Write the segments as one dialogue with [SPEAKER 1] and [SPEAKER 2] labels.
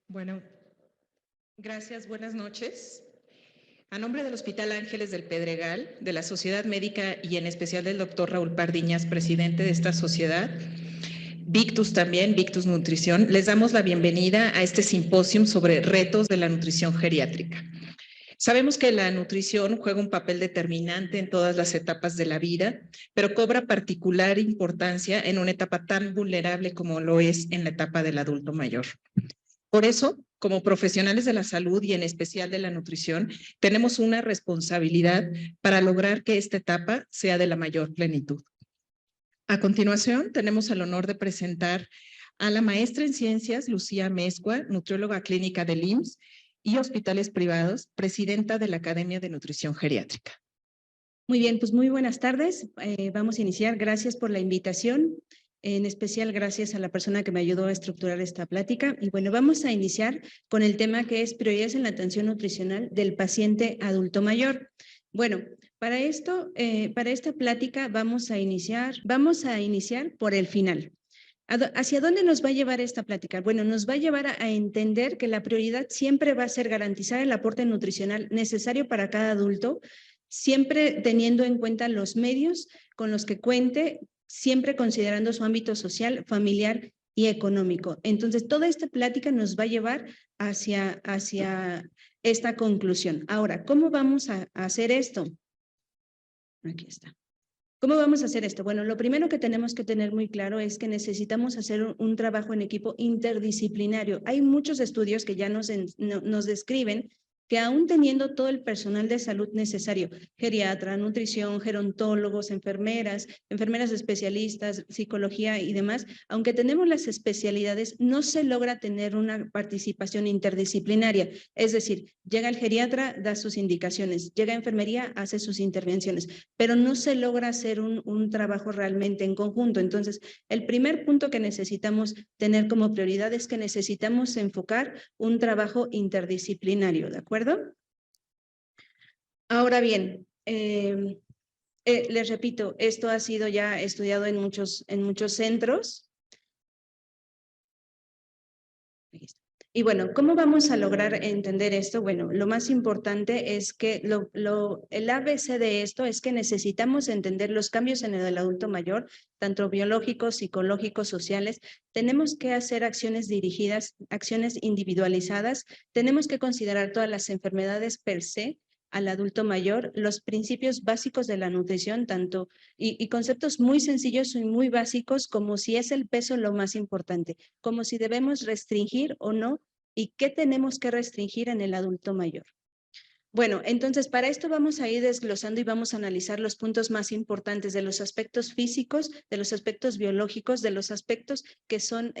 [SPEAKER 1] Bueno, gracias, buenas noches. A nombre del Hospital Ángeles del Pedregal, de la Sociedad Médica y en especial del doctor Raúl Pardiñas, presidente de esta sociedad, Victus también, Victus Nutrición, les damos la bienvenida a este simposio sobre retos de la nutrición geriátrica. Sabemos que la nutrición juega un papel determinante en todas las etapas de la vida, pero cobra particular importancia en una etapa tan vulnerable como lo es en la etapa del adulto mayor. Por eso, como profesionales de la salud y en especial de la nutrición, tenemos una responsabilidad para lograr que esta etapa sea de la mayor plenitud. A continuación, tenemos el honor de presentar a la maestra en ciencias, Lucía Mezcua, nutrióloga clínica del IMSS y hospitales privados, presidenta de la Academia de Nutrición Geriátrica.
[SPEAKER 2] Muy bien, pues muy buenas tardes. Vamos a iniciar. Gracias por la invitación. En especial, gracias a la persona que me ayudó a estructurar esta plática. Y bueno, vamos a iniciar con el tema que es prioridades en la atención nutricional del paciente adulto mayor. Bueno, para esto, para esta plática vamos a iniciar por el final. ¿Hacia dónde nos va a llevar esta plática? Bueno, nos va a llevar a entender que la prioridad siempre va a ser garantizar el aporte nutricional necesario para cada adulto, siempre teniendo en cuenta los medios con los que cuente, siempre considerando su ámbito social, familiar y económico. Entonces, toda esta plática nos va a llevar hacia esta conclusión. Ahora, ¿cómo vamos a hacer esto? Aquí está. ¿Cómo vamos a hacer esto? Bueno, lo primero que tenemos que tener muy claro es que necesitamos hacer un trabajo en equipo interdisciplinario. Hay muchos estudios que ya nos describen que aún teniendo todo el personal de salud necesario, geriatra, nutrición, gerontólogos, enfermeras especialistas, psicología y demás, aunque tenemos las especialidades, no se logra tener una participación interdisciplinaria. Es decir, llega el geriatra, da sus indicaciones, llega a enfermería, hace sus intervenciones, pero no se logra hacer un trabajo realmente en conjunto. Entonces, el primer punto que necesitamos tener como prioridad es que necesitamos enfocar un trabajo interdisciplinario, ¿de acuerdo? Ahora bien, les repito, esto ha sido ya estudiado en muchos centros. Y bueno, ¿cómo vamos a lograr entender esto? Bueno, lo más importante es que el ABC de esto es que necesitamos entender los cambios en el adulto mayor, tanto biológicos, psicológicos, sociales. Tenemos que hacer acciones dirigidas, acciones individualizadas. Tenemos que considerar todas las enfermedades per se al adulto mayor, los principios básicos de la nutrición, tanto y conceptos muy sencillos y muy básicos, como si es el peso lo más importante, como si debemos restringir o no, y qué tenemos que restringir en el adulto mayor. Bueno, entonces para esto vamos a ir desglosando y vamos a analizar los puntos más importantes de los aspectos físicos, de los aspectos biológicos, de los aspectos que son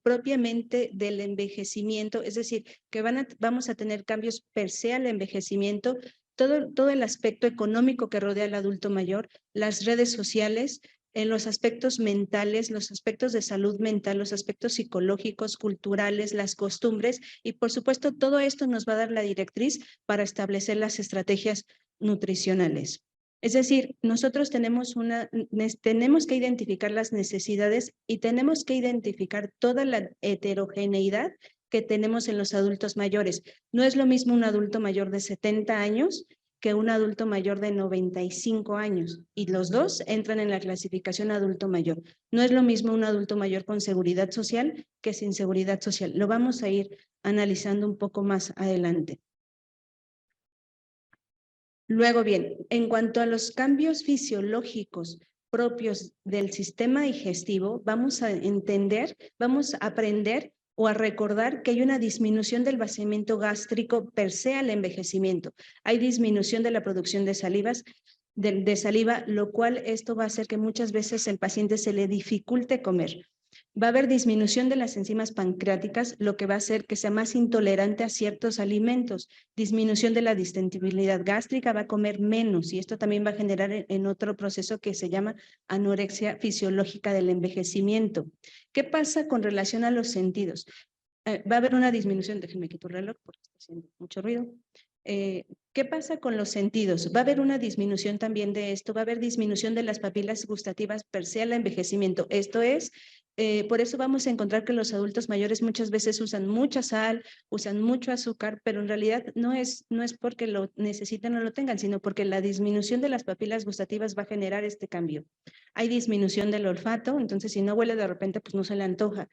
[SPEAKER 2] propiamente del envejecimiento, es decir, que vamos a tener cambios per se al envejecimiento, todo el aspecto económico que rodea al adulto mayor, las redes sociales, en los aspectos mentales, los aspectos de salud mental, los aspectos psicológicos, culturales, las costumbres, y por supuesto todo esto nos va a dar la directriz para establecer las estrategias nutricionales. Es decir, nosotros tenemos que identificar las necesidades y tenemos que identificar toda la heterogeneidad que tenemos en los adultos mayores. No es lo mismo un adulto mayor de 70 años que un adulto mayor de 95 años, y los dos entran en la clasificación adulto mayor. No es lo mismo un adulto mayor con seguridad social que sin seguridad social. Lo vamos a ir analizando un poco más adelante. Luego bien, en cuanto a los cambios fisiológicos propios del sistema digestivo, vamos a entender, vamos a aprender o a recordar que hay una disminución del vaciamiento gástrico per se al envejecimiento. Hay disminución de la producción de salivas, de saliva, lo cual esto va a hacer que muchas veces el paciente se le dificulte comer. Va a haber disminución de las enzimas pancreáticas, lo que va a hacer que sea más intolerante a ciertos alimentos. Disminución de la digestibilidad gástrica, va a comer menos, y esto también va a generar en otro proceso que se llama anorexia fisiológica del envejecimiento. ¿Qué pasa con relación a los sentidos? Va a haber una disminución, déjenme quitar el reloj porque está haciendo mucho ruido. ¿Qué pasa con los sentidos? Va a haber una disminución también de esto, va a haber disminución de las papilas gustativas per se al envejecimiento. Esto es por eso vamos a encontrar que los adultos mayores muchas veces usan mucha sal, usan mucho azúcar, pero en realidad no es porque lo necesiten o lo tengan, sino porque la disminución de las papilas gustativas va a generar este cambio. Hay disminución del olfato, entonces si no huele de repente, pues no se le antoja.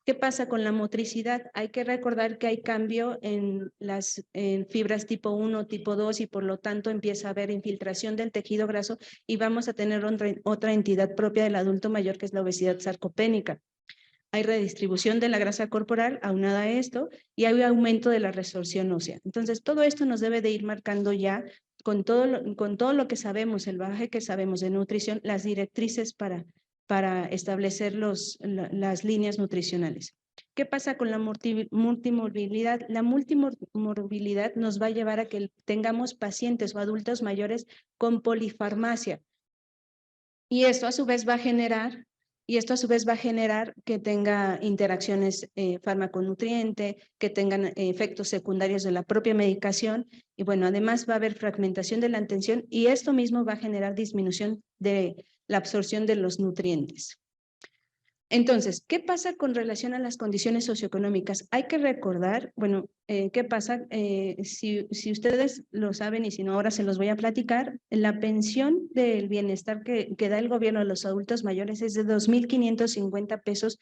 [SPEAKER 2] ¿Qué pasa con la motricidad? Hay que recordar que hay cambio en las fibras tipo 1, tipo 2 y por lo tanto empieza a haber infiltración del tejido graso y vamos a tener otra entidad propia del adulto mayor que es la obesidad sarcopénica. Hay redistribución de la grasa corporal aunada a esto y hay aumento de la resorción ósea. Entonces todo esto nos debe de ir marcando ya con todo lo que sabemos, el bagaje que sabemos de nutrición, las directrices para establecer las líneas nutricionales. ¿Qué pasa con la multimorbilidad? La multimorbilidad nos va a llevar a que tengamos pacientes o adultos mayores con polifarmacia. Y esto a su vez va a generar que tenga interacciones fármaco-nutriente, que tengan efectos secundarios de la propia medicación y bueno, además va a haber fragmentación de la atención y esto mismo va a generar disminución de la absorción de los nutrientes. Entonces, ¿qué pasa con relación a las condiciones socioeconómicas? Hay que recordar, bueno, ¿qué pasa? Si ustedes lo saben y si no, ahora se los voy a platicar, la pensión del bienestar que da el gobierno a los adultos mayores es de 2,550 pesos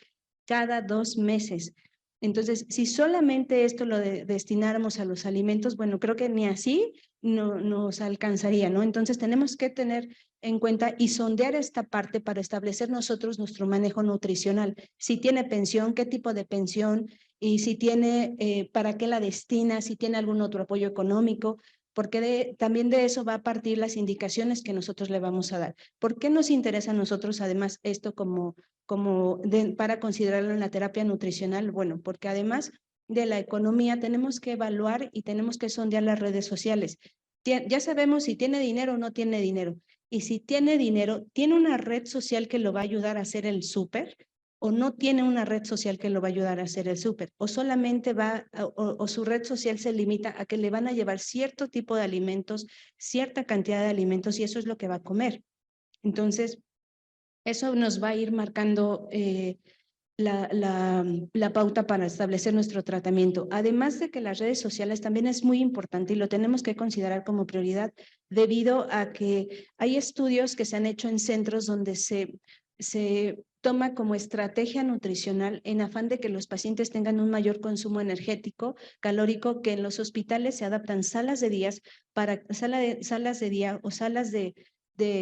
[SPEAKER 2] cada 2 meses. Entonces, si solamente esto lo destináramos a los alimentos, bueno, creo que ni así no nos alcanzaría, ¿no? Entonces, tenemos que tener en cuenta y sondear esta parte para establecer nosotros nuestro manejo nutricional. Si tiene pensión, qué tipo de pensión y si tiene, para qué la destina, si tiene algún otro apoyo económico, porque también de eso va a partir las indicaciones que nosotros le vamos a dar. ¿Por qué nos interesa a nosotros además esto para considerarlo en la terapia nutricional? Bueno, porque además de la economía tenemos que evaluar y tenemos que sondear las redes sociales. Ya sabemos si tiene dinero o no tiene dinero. Y si tiene dinero, ¿tiene una red social que lo va a ayudar a hacer el súper? ¿O no tiene una red social que lo va a ayudar a hacer el súper? ¿O solamente o su red social se limita a que le van a llevar cierto tipo de alimentos, cierta cantidad de alimentos y eso es lo que va a comer? Entonces, eso nos va a ir marcando la pauta para establecer nuestro tratamiento. Además de que las redes sociales también es muy importante y lo tenemos que considerar como prioridad debido a que hay estudios que se han hecho en centros donde se toma como estrategia nutricional en afán de que los pacientes tengan un mayor consumo energético, calórico, que en los hospitales se adaptan salas de día o salas de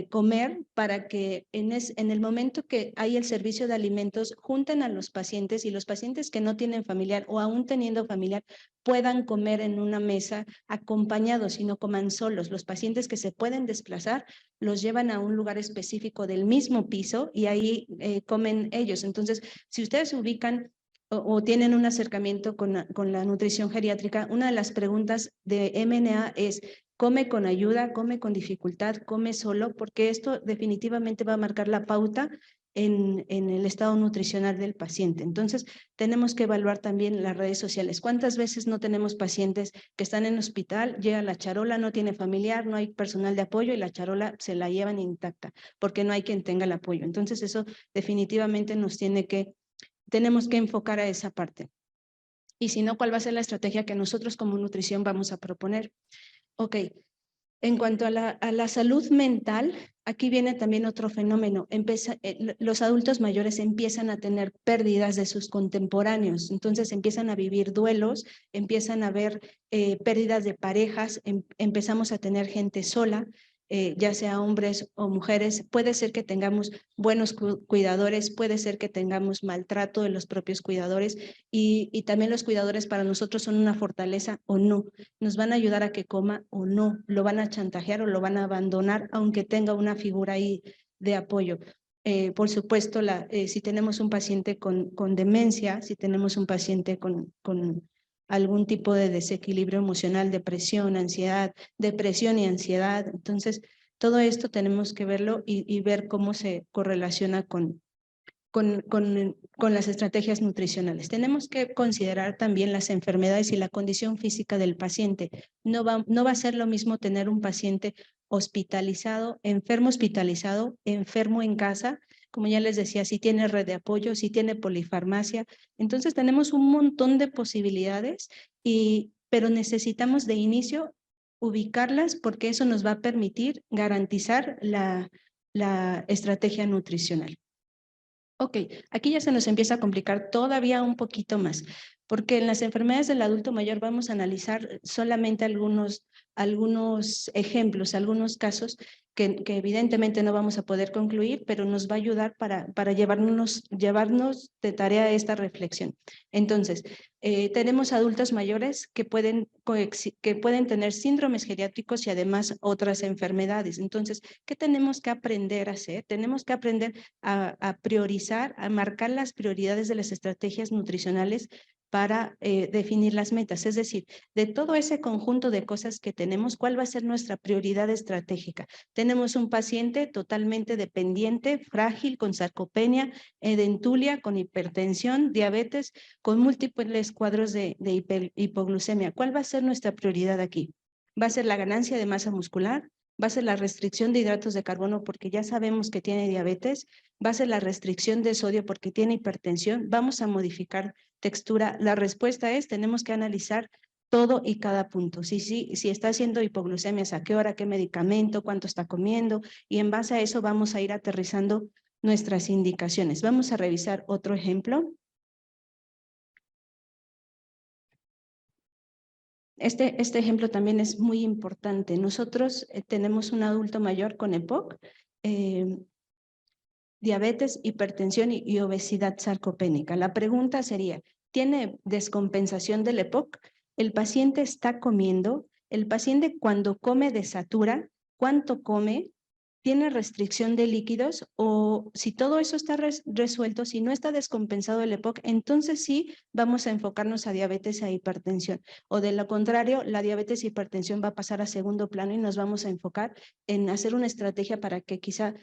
[SPEAKER 2] comer para que en el momento que hay el servicio de alimentos junten a los pacientes y los pacientes que no tienen familiar o aún teniendo familiar puedan comer en una mesa acompañados y no coman solos. Los pacientes que se pueden desplazar los llevan a un lugar específico del mismo piso y ahí comen ellos. Entonces, si ustedes se ubican o tienen un acercamiento con la nutrición geriátrica, una de las preguntas de MNA es: ¿come con ayuda, come con dificultad, come solo? Porque esto definitivamente va a marcar la pauta en el estado nutricional del paciente. Entonces, tenemos que evaluar también las redes sociales. ¿Cuántas veces no tenemos pacientes que están en hospital, llega la charola, no tiene familiar, no hay personal de apoyo y la charola se la llevan intacta porque no hay quien tenga el apoyo? Entonces, eso definitivamente tenemos que enfocar a esa parte. Y si no, ¿cuál va a ser la estrategia que nosotros como nutrición vamos a proponer? Ok, en cuanto a la salud mental, aquí viene también otro fenómeno. Los adultos mayores empiezan a tener pérdidas de sus contemporáneos, entonces empiezan a vivir duelos, empiezan a ver pérdidas de parejas, empezamos a tener gente sola, ya sea hombres o mujeres. Puede ser que tengamos buenos cuidadores, puede ser que tengamos maltrato de los propios cuidadores y también los cuidadores para nosotros son una fortaleza o no. Nos van a ayudar a que coma o no, lo van a chantajear o lo van a abandonar, aunque tenga una figura ahí de apoyo. Por supuesto, si tenemos un paciente con demencia, si tenemos un paciente con algún tipo de desequilibrio emocional, depresión y ansiedad, entonces todo esto tenemos que verlo y ver cómo se correlaciona con las estrategias nutricionales. Tenemos que considerar también las enfermedades y la condición física del paciente. No va a ser lo mismo tener un paciente hospitalizado, enfermo en casa, como ya les decía, si tiene red de apoyo, si tiene polifarmacia. Entonces tenemos un montón de posibilidades, pero necesitamos de inicio ubicarlas porque eso nos va a permitir garantizar la estrategia nutricional. Ok, aquí ya se nos empieza a complicar todavía un poquito más, porque en las enfermedades del adulto mayor vamos a analizar solamente algunos ejemplos, algunos casos que evidentemente no vamos a poder concluir, pero nos va a ayudar para llevarnos de tarea esta reflexión. Entonces, tenemos adultos mayores que pueden tener síndromes geriátricos y además otras enfermedades. Entonces, ¿qué tenemos que aprender a hacer? Tenemos que aprender a priorizar, a marcar las prioridades de las estrategias nutricionales para definir las metas. Es decir, de todo ese conjunto de cosas que tenemos, ¿cuál va a ser nuestra prioridad estratégica? Tenemos un paciente totalmente dependiente, frágil, con sarcopenia, edentulia, con hipertensión, diabetes, con múltiples cuadros de hipoglucemia. ¿Cuál va a ser nuestra prioridad aquí? ¿Va a ser la ganancia de masa muscular? ¿Va a ser la restricción de hidratos de carbono porque ya sabemos que tiene diabetes? ¿Va a ser la restricción de sodio porque tiene hipertensión? ¿Vamos a modificar textura? La respuesta es, tenemos que analizar todo y cada punto. Si está haciendo hipoglucemias, a qué hora, qué medicamento, cuánto está comiendo, y en base a eso vamos a ir aterrizando nuestras indicaciones. Vamos a revisar otro ejemplo. Este ejemplo también es muy importante. Nosotros tenemos un adulto mayor con EPOC, diabetes, hipertensión y obesidad sarcopénica. La pregunta sería, ¿tiene descompensación del EPOC? ¿El paciente está comiendo? ¿El paciente cuando come desatura? ¿Cuánto come? ¿Tiene restricción de líquidos? O si todo eso está resuelto, si no está descompensado el EPOC, entonces sí vamos a enfocarnos a diabetes e hipertensión. O de lo contrario, la diabetes e hipertensión va a pasar a segundo plano y nos vamos a enfocar en hacer una estrategia para que quizá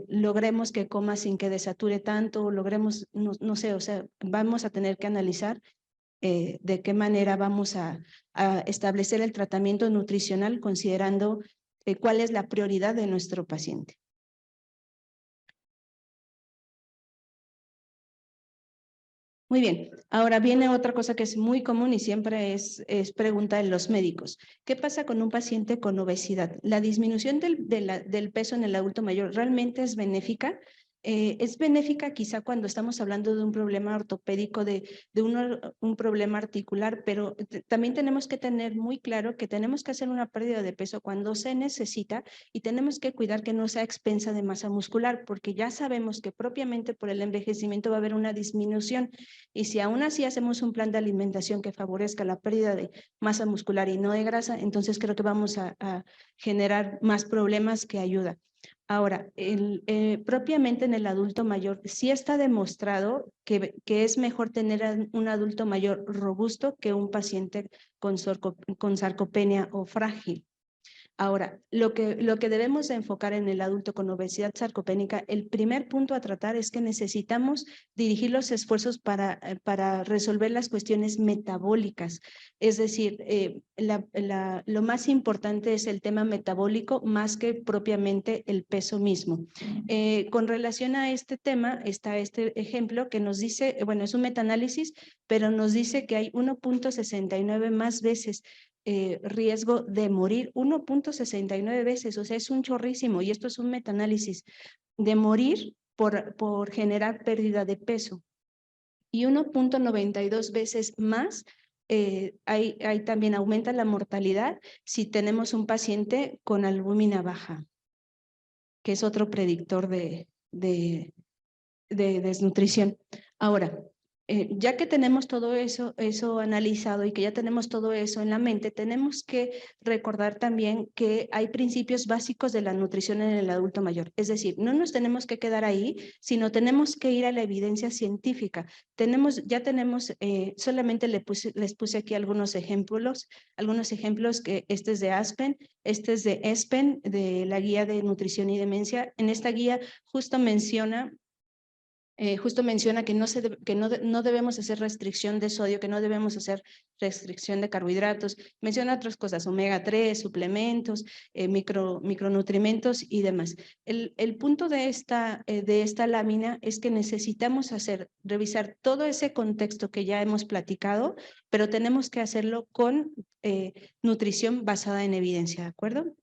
[SPEAKER 2] logremos que coma sin que desature tanto, o logremos, no sé, o sea, vamos a tener que analizar de qué manera vamos a establecer el tratamiento nutricional considerando cuál es la prioridad de nuestro paciente. Muy bien, ahora viene otra cosa que es muy común y siempre es pregunta en los médicos. ¿Qué pasa con un paciente con obesidad? ¿La disminución del peso en el adulto mayor realmente es benéfica? Es benéfica quizá cuando estamos hablando de un problema ortopédico, de un problema articular, pero también tenemos que tener muy claro que tenemos que hacer una pérdida de peso cuando se necesita y tenemos que cuidar que no sea expensa de masa muscular, porque ya sabemos que propiamente por el envejecimiento va a haber una disminución. Y si aún así hacemos un plan de alimentación que favorezca la pérdida de masa muscular y no de grasa, entonces creo que vamos a generar más problemas que ayuda. Ahora, propiamente en el adulto mayor, sí está demostrado que es mejor tener un adulto mayor robusto que un paciente con sarcopenia o frágil. Ahora, lo que debemos de enfocar en el adulto con obesidad sarcopénica, el primer punto a tratar es que necesitamos dirigir los esfuerzos para resolver las cuestiones metabólicas. Es decir, lo más importante es el tema metabólico más que propiamente el peso mismo. Con relación a este tema, está este ejemplo que nos dice, bueno, es un metaanálisis, pero nos dice que hay 1.69 más veces riesgo de morir, 1.69 veces, o sea, es un chorrísimo, y esto es un metaanálisis, de morir por generar pérdida de peso. Y 1.92 veces más, hay también aumenta la mortalidad si tenemos un paciente con albúmina baja, que es otro predictor de desnutrición. Ahora, ya que tenemos todo eso analizado y que ya tenemos todo eso en la mente, tenemos que recordar también que hay principios básicos de la nutrición en el adulto mayor. Es decir, no nos tenemos que quedar ahí, sino tenemos que ir a la evidencia científica. Ya tenemos, solamente les puse aquí algunos ejemplos que este es de Aspen, este es de ESPEN, de la guía de nutrición y demencia. En esta guía justo menciona justo menciona que no debemos hacer restricción de sodio, que no debemos hacer restricción de carbohidratos. Menciona otras cosas, omega 3, suplementos, micronutrimentos y demás. El punto de esta lámina es que necesitamos revisar todo ese contexto que ya hemos platicado, pero tenemos que hacerlo con nutrición basada en evidencia, ¿de acuerdo?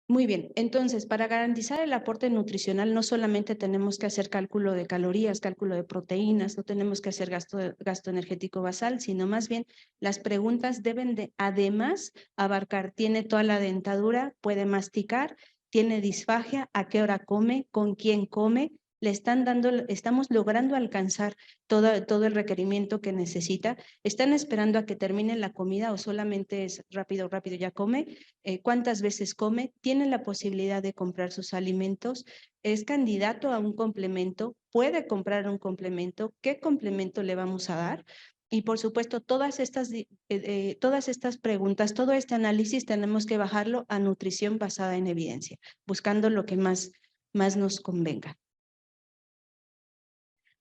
[SPEAKER 2] Muy bien, entonces para garantizar el aporte nutricional no solamente tenemos que hacer cálculo de calorías, cálculo de proteínas, no tenemos que hacer gasto energético basal, sino más bien las preguntas deben de además abarcar, ¿tiene toda la dentadura? ¿Puede masticar? ¿Tiene disfagia? ¿A qué hora come? ¿Con quién come? Estamos logrando alcanzar todo el requerimiento que necesita. ¿Están esperando a que termine la comida o solamente es rápido, ya come? ¿Cuántas veces come? ¿Tiene la posibilidad de comprar sus alimentos? ¿Es candidato a un complemento? ¿Puede comprar un complemento? ¿Qué complemento le vamos a dar? Y por supuesto, todas estas preguntas, todo este análisis tenemos que bajarlo a nutrición basada en evidencia, buscando lo que más nos convenga.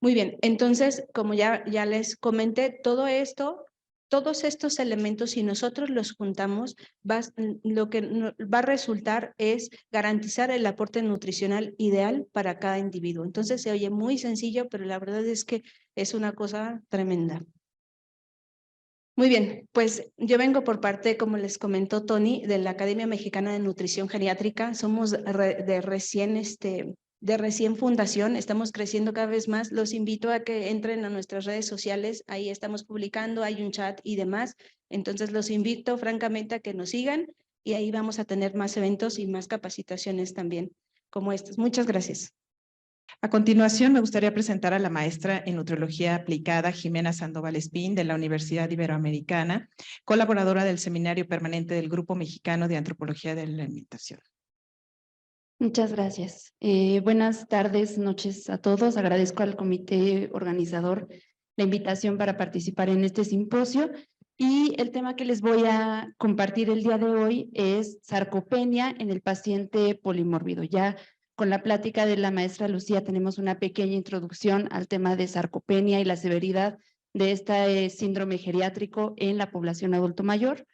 [SPEAKER 2] Muy bien, entonces, como ya les comenté, todos estos elementos, si nosotros los juntamos, lo que va a resultar es garantizar el aporte nutricional ideal para cada individuo. Entonces, se oye muy sencillo, pero la verdad es que es una cosa tremenda. Muy bien, pues yo vengo por parte, como les comentó Tony, de la Academia Mexicana de Nutrición Geriátrica. Somos de recién fundación, estamos creciendo cada vez más. Los invito a que entren a nuestras redes sociales, ahí estamos publicando, hay un chat y demás. Entonces los invito francamente a que nos sigan y ahí vamos a tener más eventos y más capacitaciones también como estas. Muchas gracias.
[SPEAKER 1] A continuación, me gustaría presentar a la maestra en Nutriología Aplicada, Jimena Sandoval Espín, de la Universidad Iberoamericana, colaboradora del Seminario Permanente del Grupo Mexicano de Antropología de la Alimentación.
[SPEAKER 3] Muchas gracias. Buenas tardes, noches a todos. Agradezco al comité organizador la invitación para participar en este simposio. Y el tema que les voy a compartir el día de hoy es sarcopenia en el paciente polimórbido. Ya con la plática de la maestra Lucía tenemos una pequeña introducción al tema de sarcopenia y la severidad de este síndrome geriátrico en la población adulto mayor.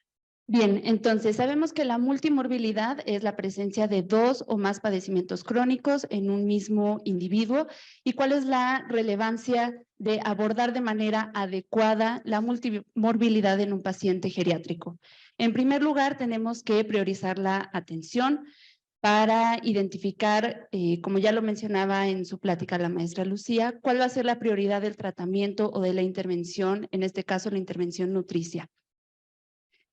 [SPEAKER 3] Bien, entonces sabemos que la multimorbilidad es la presencia de 2 o más padecimientos crónicos en un mismo individuo. ¿Y cuál es la relevancia de abordar de manera adecuada la multimorbilidad en un paciente geriátrico? En primer lugar, tenemos que priorizar la atención para identificar, como ya lo mencionaba en su plática la maestra Lucía, cuál va a ser la prioridad del tratamiento o de la intervención, en este caso la intervención nutricia.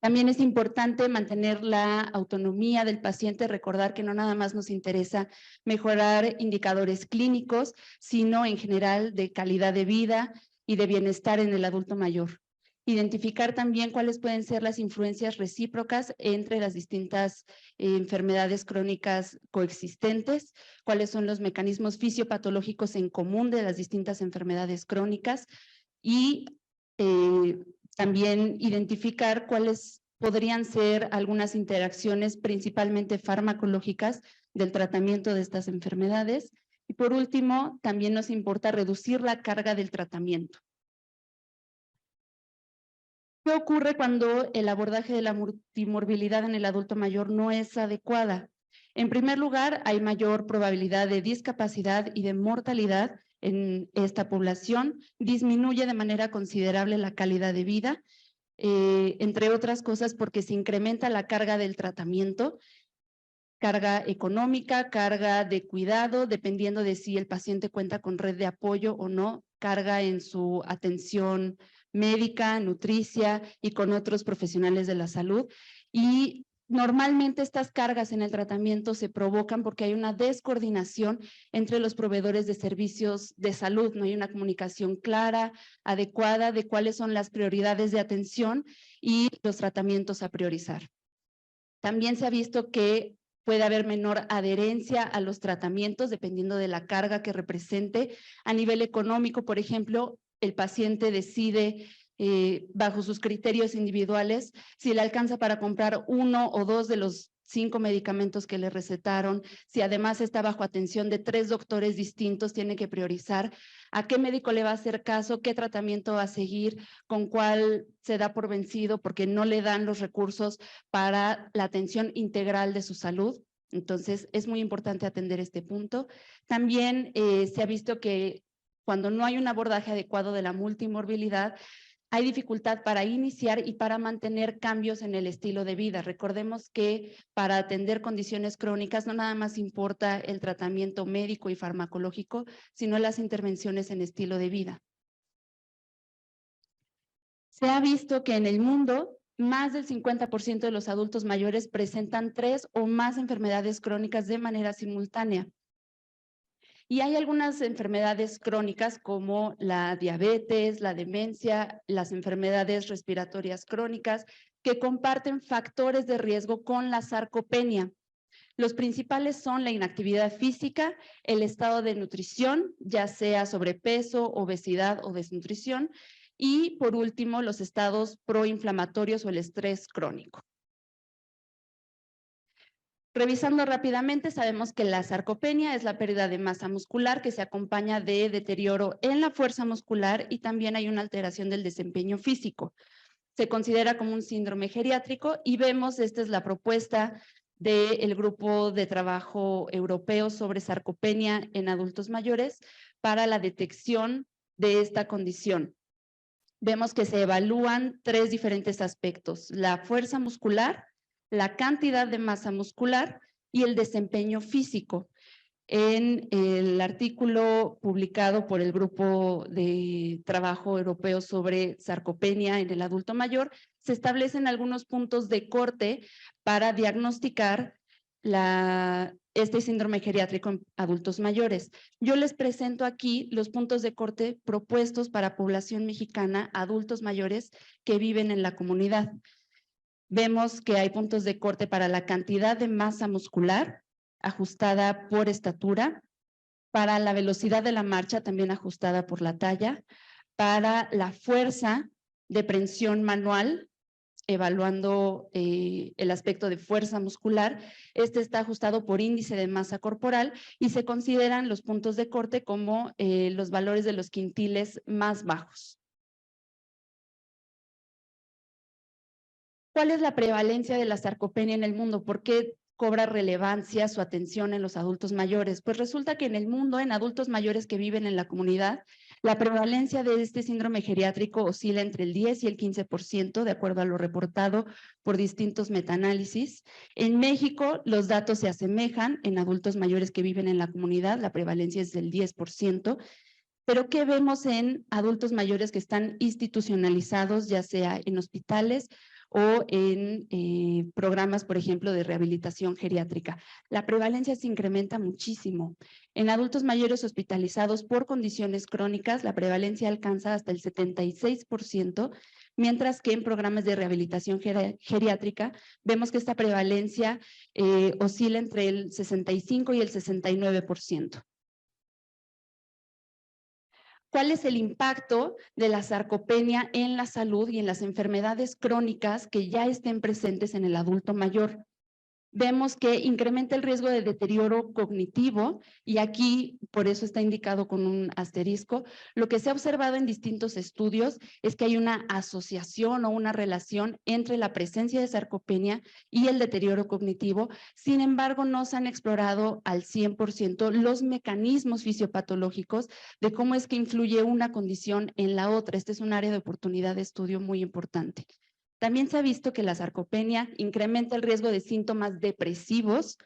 [SPEAKER 3] También es importante mantener la autonomía del paciente, recordar que no nada más nos interesa mejorar indicadores clínicos, sino en general de calidad de vida y de bienestar en el adulto mayor. Identificar también cuáles pueden ser las influencias recíprocas entre las distintas enfermedades crónicas coexistentes, cuáles son los mecanismos fisiopatológicos en común de las distintas enfermedades crónicas y también identificar cuáles podrían ser algunas interacciones principalmente farmacológicas del tratamiento de estas enfermedades. Y por último, también nos importa reducir la carga del tratamiento. ¿Qué ocurre cuando el abordaje de la multimorbilidad en el adulto mayor no es adecuada? En primer lugar, hay mayor probabilidad de discapacidad y de mortalidad en esta población, disminuye de manera considerable la calidad de vida, entre otras cosas porque se incrementa la carga del tratamiento, carga económica, carga de cuidado, dependiendo de si el paciente cuenta con red de apoyo o no, carga en su atención médica, nutricia y con otros profesionales de la salud. Y normalmente estas cargas en el tratamiento se provocan porque hay una descoordinación entre los proveedores de servicios de salud, no hay una comunicación clara, adecuada de cuáles son las prioridades de atención y los tratamientos a priorizar. También se ha visto que puede haber menor adherencia a los tratamientos dependiendo de la carga que represente. A nivel económico, por ejemplo, el paciente decide bajo sus criterios individuales si le alcanza para comprar 1 o 2 de los 5 medicamentos que le recetaron, si además está bajo atención de 3 doctores distintos, tiene que priorizar a qué médico le va a hacer caso, qué tratamiento va a seguir, con cuál se da por vencido porque no le dan los recursos para la atención integral de su salud. Entonces, es muy importante atender este punto. También se ha visto que cuando no hay un abordaje adecuado de la multimorbilidad, hay dificultad para iniciar y para mantener cambios en el estilo de vida. Recordemos que para atender condiciones crónicas no nada más importa el tratamiento médico y farmacológico, sino las intervenciones en estilo de vida. Se ha visto que en el mundo más del 50% de los adultos mayores presentan 3 o más enfermedades crónicas de manera simultánea. Y hay algunas enfermedades crónicas como la diabetes, la demencia, las enfermedades respiratorias crónicas que comparten factores de riesgo con la sarcopenia. Los principales son la inactividad física, el estado de nutrición, ya sea sobrepeso, obesidad o desnutrición, y por último los estados proinflamatorios o el estrés crónico. Revisando rápidamente, sabemos que la sarcopenia es la pérdida de masa muscular que se acompaña de deterioro en la fuerza muscular y también hay una alteración del desempeño físico. Se considera como un síndrome geriátrico y vemos, esta es la propuesta del Grupo de Trabajo Europeo sobre sarcopenia en adultos mayores para la detección de esta condición. Vemos que se evalúan 3 diferentes aspectos: la fuerza muscular, la cantidad de masa muscular y el desempeño físico. En el artículo publicado por el Grupo de Trabajo Europeo sobre sarcopenia en el adulto mayor, se establecen algunos puntos de corte para diagnosticar este síndrome geriátrico en adultos mayores. Yo les presento aquí los puntos de corte propuestos para población mexicana, adultos mayores que viven en la comunidad. Vemos que hay puntos de corte para la cantidad de masa muscular, ajustada por estatura, para la velocidad de la marcha, también ajustada por la talla, para la fuerza de prensión manual, evaluando el aspecto de fuerza muscular. Este está ajustado por índice de masa corporal y se consideran los puntos de corte como los valores de los quintiles más bajos. ¿Cuál es la prevalencia de la sarcopenia en el mundo? ¿Por qué cobra relevancia su atención en los adultos mayores? Pues resulta que en el mundo, en adultos mayores que viven en la comunidad, la prevalencia de este síndrome geriátrico oscila entre el 10 y el 15%, de acuerdo a lo reportado por distintos metaanálisis. En México, los datos se asemejan. En adultos mayores que viven en la comunidad, la prevalencia es del 10%. Pero ¿qué vemos en adultos mayores que están institucionalizados, ya sea en hospitales o en programas, por ejemplo, de rehabilitación geriátrica? La prevalencia se incrementa muchísimo. En adultos mayores hospitalizados por condiciones crónicas, la prevalencia alcanza hasta el 76%, mientras que en programas de rehabilitación geriátrica vemos que esta prevalencia oscila entre el 65 y el 69%. ¿Cuál es el impacto de la sarcopenia en la salud y en las enfermedades crónicas que ya estén presentes en el adulto mayor? Vemos que incrementa el riesgo de deterioro cognitivo y aquí por eso está indicado con un asterisco. Lo que se ha observado en distintos estudios es que hay una asociación o una relación entre la presencia de sarcopenia y el deterioro cognitivo. Sin embargo, no se han explorado al 100% los mecanismos fisiopatológicos de cómo es que influye una condición en la otra. Este es un área de oportunidad de estudio muy importante. También se ha visto que la sarcopenia incrementa el riesgo de síntomas depresivos,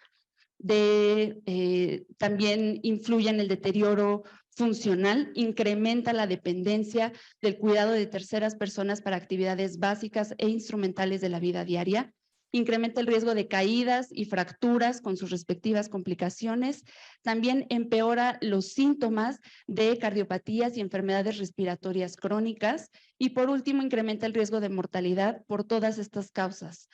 [SPEAKER 3] también influye en el deterioro funcional, incrementa la dependencia del cuidado de terceras personas para actividades básicas e instrumentales de la vida diaria, incrementa el riesgo de caídas y fracturas con sus respectivas complicaciones, también empeora los síntomas de cardiopatías y enfermedades respiratorias crónicas y por último incrementa el riesgo de mortalidad por todas estas causas.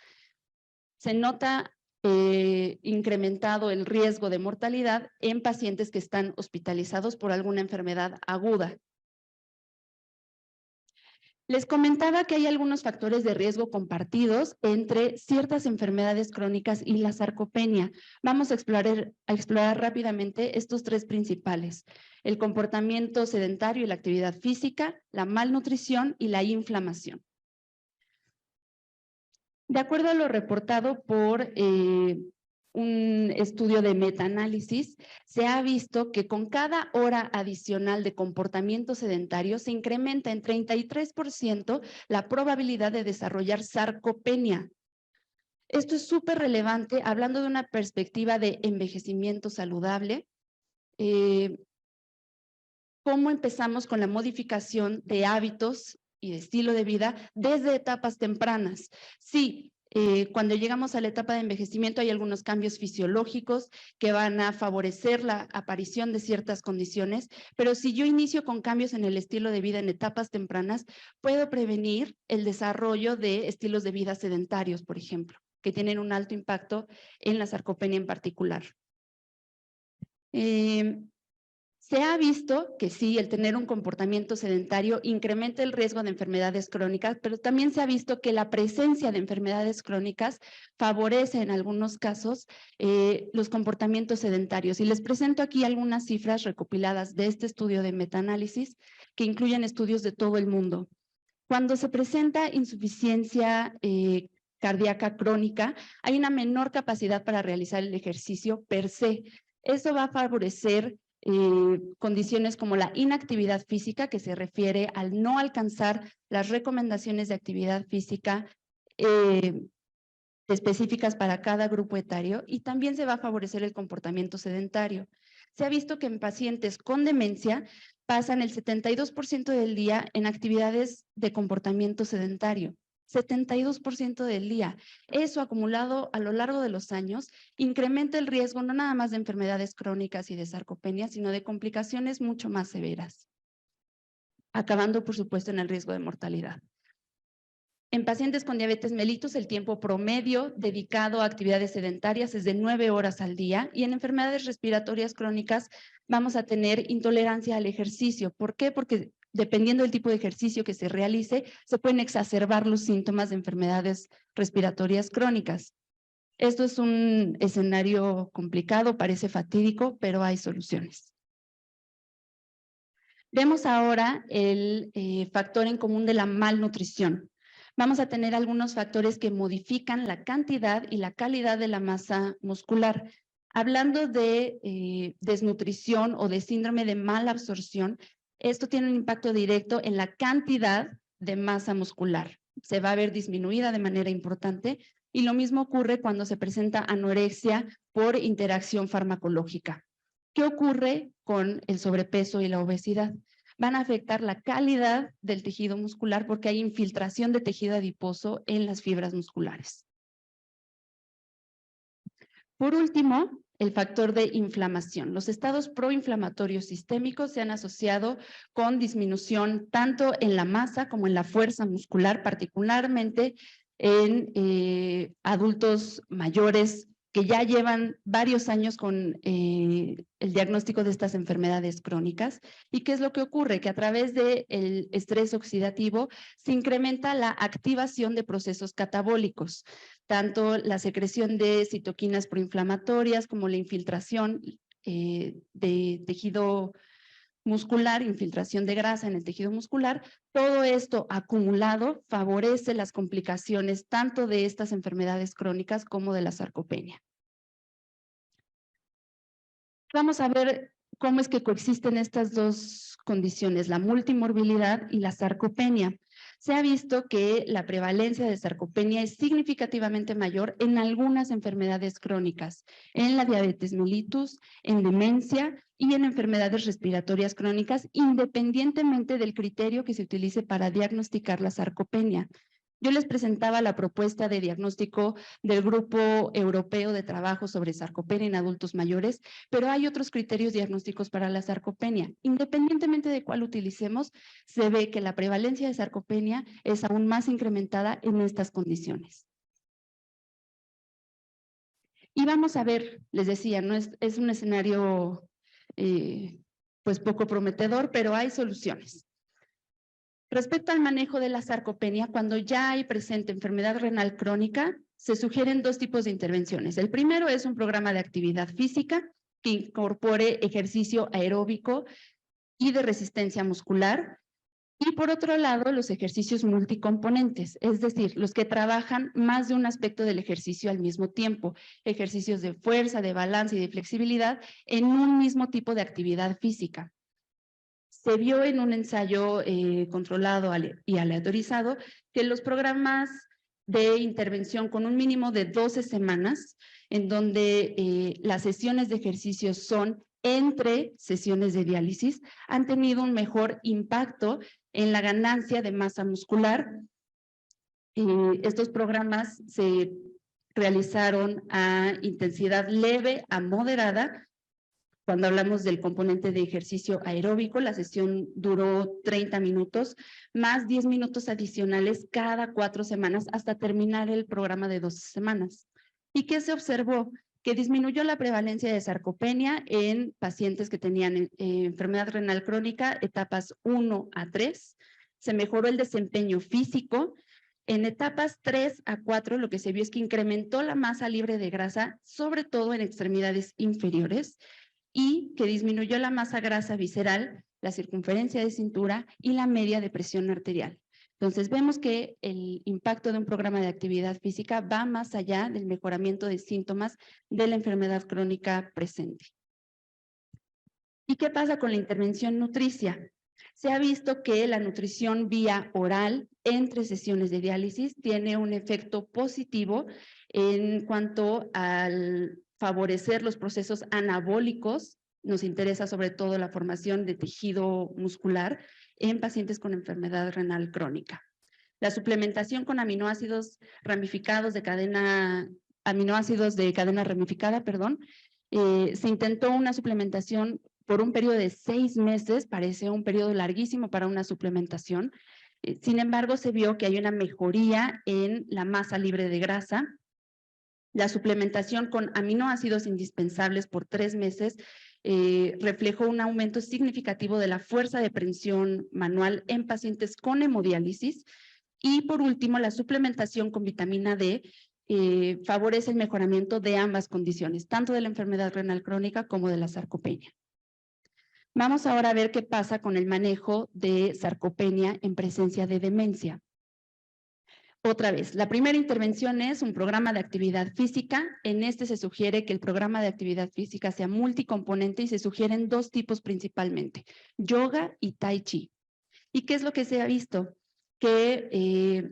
[SPEAKER 3] Se nota incrementado el riesgo de mortalidad en pacientes que están hospitalizados por alguna enfermedad aguda. Les comentaba que hay algunos factores de riesgo compartidos entre ciertas enfermedades crónicas y la sarcopenia. Vamos a explorar rápidamente estos tres principales: el comportamiento sedentario y la actividad física, la malnutrición y la inflamación. De acuerdo a lo reportado por un estudio de metaanálisis, se ha visto que con cada hora adicional de comportamiento sedentario se incrementa en 33% la probabilidad de desarrollar sarcopenia. Esto es súper relevante, hablando de una perspectiva de envejecimiento saludable. ¿Cómo empezamos con la modificación de hábitos y de estilo de vida desde etapas tempranas? Sí, cuando llegamos a la etapa de envejecimiento hay algunos cambios fisiológicos que van a favorecer la aparición de ciertas condiciones, pero si yo inicio con cambios en el estilo de vida en etapas tempranas, puedo prevenir el desarrollo de estilos de vida sedentarios, por ejemplo, que tienen un alto impacto en la sarcopenia en particular. Se ha visto que sí, el tener un comportamiento sedentario incrementa el riesgo de enfermedades crónicas, pero también se ha visto que la presencia de enfermedades crónicas favorece en algunos casos los comportamientos sedentarios. Y les presento aquí algunas cifras recopiladas de este estudio de metaanálisis que incluyen estudios de todo el mundo. Cuando se presenta insuficiencia cardíaca crónica, hay una menor capacidad para realizar el ejercicio per se. Eso va a favorecer condiciones como la inactividad física, que se refiere al no alcanzar las recomendaciones de actividad física específicas para cada grupo etario, y también se va a favorecer el comportamiento sedentario. Se ha visto que en pacientes con demencia pasan el 72% del día en actividades de comportamiento sedentario. 72% del día. Eso acumulado a lo largo de los años incrementa el riesgo no nada más de enfermedades crónicas y de sarcopenia, sino de complicaciones mucho más severas, acabando por supuesto en el riesgo de mortalidad. En pacientes con diabetes mellitus, el tiempo promedio dedicado a actividades sedentarias es de 9 horas al día, y en enfermedades respiratorias crónicas vamos a tener intolerancia al ejercicio. ¿Por qué? Porque dependiendo del tipo de ejercicio que se realice, se pueden exacerbar los síntomas de enfermedades respiratorias crónicas. Esto es un escenario complicado, parece fatídico, pero hay soluciones. Vemos ahora el factor en común de la malnutrición. Vamos a tener algunos factores que modifican la cantidad y la calidad de la masa muscular. Hablando de desnutrición o de síndrome de mala absorción, esto tiene un impacto directo en la cantidad de masa muscular. Se va a ver disminuida de manera importante, y lo mismo ocurre cuando se presenta anorexia por interacción farmacológica. ¿Qué ocurre con el sobrepeso y la obesidad? Van a afectar la calidad del tejido muscular porque hay infiltración de tejido adiposo en las fibras musculares. Por último, el factor de inflamación. Los estados proinflamatorios sistémicos se han asociado con disminución tanto en la masa como en la fuerza muscular, particularmente en adultos mayores que ya llevan varios años con el diagnóstico de estas enfermedades crónicas. ¿Y qué es lo que ocurre? Que a través del estrés oxidativo se incrementa la activación de procesos catabólicos, tanto la secreción de citoquinas proinflamatorias como la infiltración de tejido muscular, infiltración de grasa en el tejido muscular. Todo esto acumulado favorece las complicaciones tanto de estas enfermedades crónicas como de la sarcopenia. Vamos a ver cómo es que coexisten estas dos condiciones, la multimorbilidad y la sarcopenia. Se ha visto que la prevalencia de sarcopenia es significativamente mayor en algunas enfermedades crónicas, en la diabetes mellitus, en demencia y en enfermedades respiratorias crónicas, independientemente del criterio que se utilice para diagnosticar la sarcopenia. Yo les presentaba la propuesta de diagnóstico del Grupo Europeo de Trabajo sobre Sarcopenia en Adultos Mayores, pero hay otros criterios diagnósticos para la sarcopenia. Independientemente de cuál utilicemos, se ve que la prevalencia de sarcopenia es aún más incrementada en estas condiciones. Y vamos a ver, les decía, no es un escenario pues poco prometedor, pero hay soluciones. Respecto al manejo de la sarcopenia, cuando ya hay presente enfermedad renal crónica, se sugieren dos tipos de intervenciones. El primero es un programa de actividad física que incorpore ejercicio aeróbico y de resistencia muscular. Y por otro lado, los ejercicios multicomponentes, es decir, los que trabajan más de un aspecto del ejercicio al mismo tiempo, ejercicios de fuerza, de balance y de flexibilidad en un mismo tipo de actividad física. Se vio en un ensayo controlado y aleatorizado que los programas de intervención con un mínimo de 12 semanas, en donde las sesiones de ejercicios son entre sesiones de diálisis, han tenido un mejor impacto en la ganancia de masa muscular. Estos programas se realizaron a intensidad leve a moderada. Cuando hablamos del componente de ejercicio aeróbico, la sesión duró 30 minutos, más 10 minutos adicionales cada 4 semanas hasta terminar el programa de 12 semanas. ¿Y qué se observó? Que disminuyó la prevalencia de sarcopenia en pacientes que tenían enfermedad renal crónica, etapas 1 a 3. Se mejoró el desempeño físico. En etapas 3 a 4, lo que se vio es que incrementó la masa libre de grasa, sobre todo en extremidades inferiores, y que disminuyó la masa grasa visceral, la circunferencia de cintura y la media de presión arterial. Entonces vemos que el impacto de un programa de actividad física va más allá del mejoramiento de síntomas de la enfermedad crónica presente. ¿Y qué pasa con la intervención nutricia? Se ha visto que la nutrición vía oral entre sesiones de diálisis tiene un efecto positivo en cuanto al favorecer los procesos anabólicos. Nos interesa sobre todo la formación de tejido muscular en pacientes con enfermedad renal crónica. La suplementación con aminoácidos ramificados de cadena ramificada, se intentó una suplementación por un periodo de 6 meses, parece un periodo larguísimo para una suplementación. Sin embargo, se vio que hay una mejoría en la masa libre de grasa. La suplementación con aminoácidos indispensables por 3 meses reflejó un aumento significativo de la fuerza de presión manual en pacientes con hemodiálisis. Y por último, la suplementación con vitamina D favorece el mejoramiento de ambas condiciones, tanto de la enfermedad renal crónica como de la sarcopenia. Vamos ahora a ver qué pasa con el manejo de sarcopenia en presencia de demencia. Otra vez, la primera intervención es un programa de actividad física. En este se sugiere que el programa de actividad física sea multicomponente y se sugieren 2 tipos principalmente, yoga y tai chi. ¿Y qué es lo que se ha visto? Que,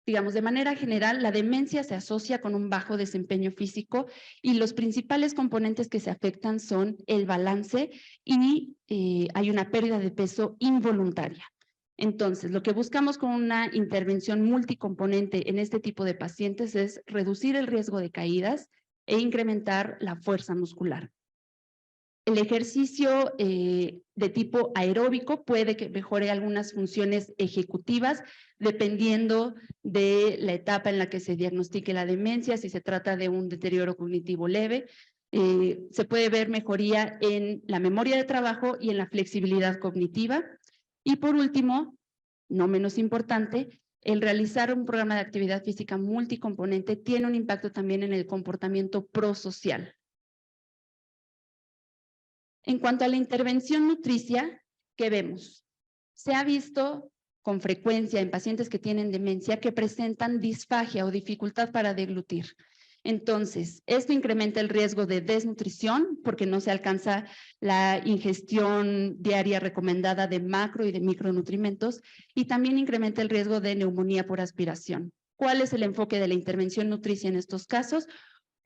[SPEAKER 3] digamos, de manera general, la demencia se asocia con un bajo desempeño físico y los principales componentes que se afectan son el balance y hay una pérdida de peso involuntaria. Entonces, lo que buscamos con una intervención multicomponente en este tipo de pacientes es reducir el riesgo de caídas e incrementar la fuerza muscular. El ejercicio de tipo aeróbico puede que mejore algunas funciones ejecutivas dependiendo de la etapa en la que se diagnostique la demencia, si se trata de un deterioro cognitivo leve. Se puede ver mejoría en la memoria de trabajo y en la flexibilidad cognitiva. Y por último, no menos importante, el realizar un programa de actividad física multicomponente tiene un impacto también en el comportamiento prosocial. En cuanto a la intervención nutricia, ¿qué vemos? Se ha visto con frecuencia en pacientes que tienen demencia que presentan disfagia o dificultad para deglutir. Entonces, esto incrementa el riesgo de desnutrición porque no se alcanza la ingestión diaria recomendada de macro y de micronutrimentos y también incrementa el riesgo de neumonía por aspiración. ¿Cuál es el enfoque de la intervención nutricia en estos casos?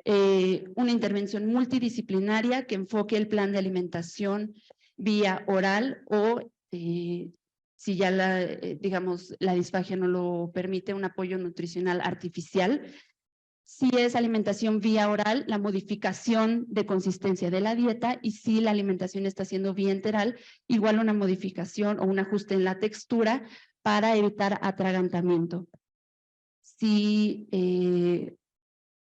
[SPEAKER 3] Una intervención multidisciplinaria que enfoque el plan de alimentación vía oral o, si ya la disfagia no lo permite, un apoyo nutricional artificial. Si es alimentación vía oral, la modificación de consistencia de la dieta, y si la alimentación está siendo vía enteral, igual una modificación o un ajuste en la textura para evitar atragantamiento. Si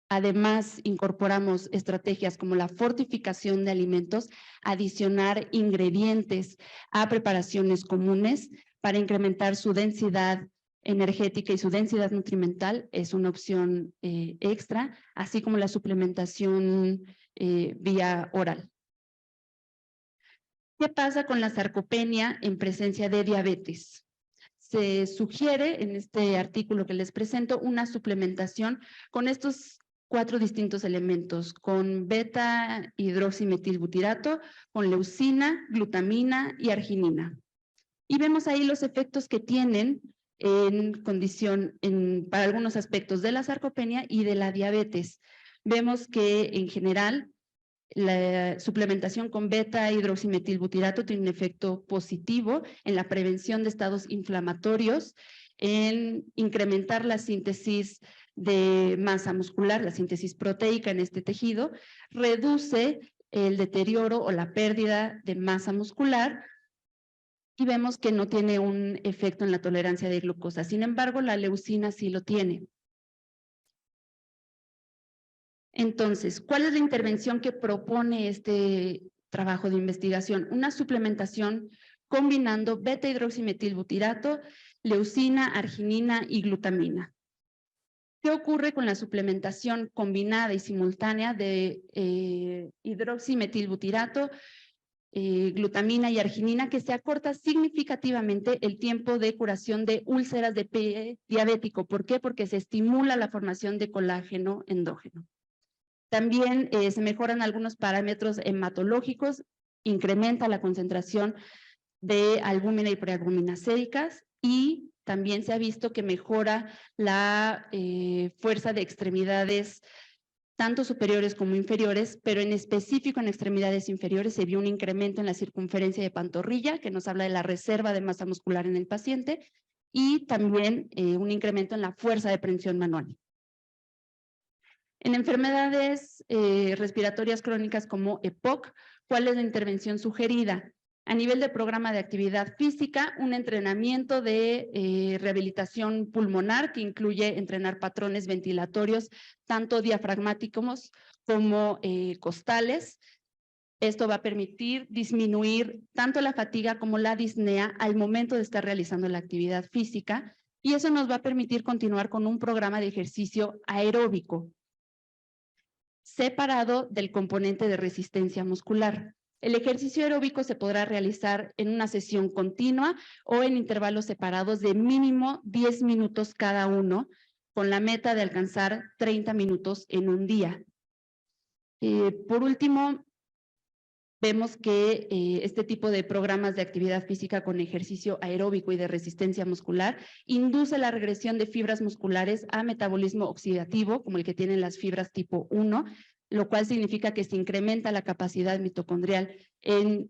[SPEAKER 3] además incorporamos estrategias como la fortificación de alimentos, adicionar ingredientes a preparaciones comunes para incrementar su densidad energética y su densidad nutrimental, es una opción extra, así como la suplementación vía oral. ¿Qué pasa con la sarcopenia en presencia de diabetes? Se sugiere en este artículo que les presento una suplementación con estos 4 distintos elementos, con beta-hidroximetilbutirato, con leucina, glutamina y arginina. Y vemos ahí los efectos que tienen para algunos aspectos de la sarcopenia y de la diabetes. Vemos que en general la suplementación con beta-hidroximetilbutirato tiene un efecto positivo en la prevención de estados inflamatorios, en incrementar la síntesis de masa muscular, la síntesis proteica en este tejido, reduce el deterioro o la pérdida de masa muscular, y vemos que no tiene un efecto en la tolerancia de glucosa. Sin embargo, la leucina sí lo tiene. Entonces, ¿cuál es la intervención que propone este trabajo de investigación? Una suplementación combinando beta-hidroximetilbutirato, leucina, arginina y glutamina. ¿Qué ocurre con la suplementación combinada y simultánea de hidroximetilbutirato, glutamina y arginina? Que se acorta significativamente el tiempo de curación de úlceras de pie diabético. ¿Por qué? Porque se estimula la formación de colágeno endógeno. También se mejoran algunos parámetros hematológicos, incrementa la concentración de albúmina y prealbúmina séricas, y también se ha visto que mejora la fuerza de extremidades tanto superiores como inferiores, pero en específico en extremidades inferiores se vio un incremento en la circunferencia de pantorrilla, que nos habla de la reserva de masa muscular en el paciente, y también un incremento en la fuerza de prensión manual. En enfermedades respiratorias crónicas como EPOC, ¿cuál es la intervención sugerida? A nivel de programa de actividad física, un entrenamiento de rehabilitación pulmonar que incluye entrenar patrones ventilatorios, tanto diafragmáticos como costales. Esto va a permitir disminuir tanto la fatiga como la disnea al momento de estar realizando la actividad física, y eso nos va a permitir continuar con un programa de ejercicio aeróbico, separado del componente de resistencia muscular. El ejercicio aeróbico se podrá realizar en una sesión continua o en intervalos separados de mínimo 10 minutos cada uno, con la meta de alcanzar 30 minutos en un día. Por último, vemos que este tipo de programas de actividad física con ejercicio aeróbico y de resistencia muscular induce la regresión de fibras musculares a metabolismo oxidativo, como el que tienen las fibras tipo 1, lo cual significa que se incrementa la capacidad mitocondrial en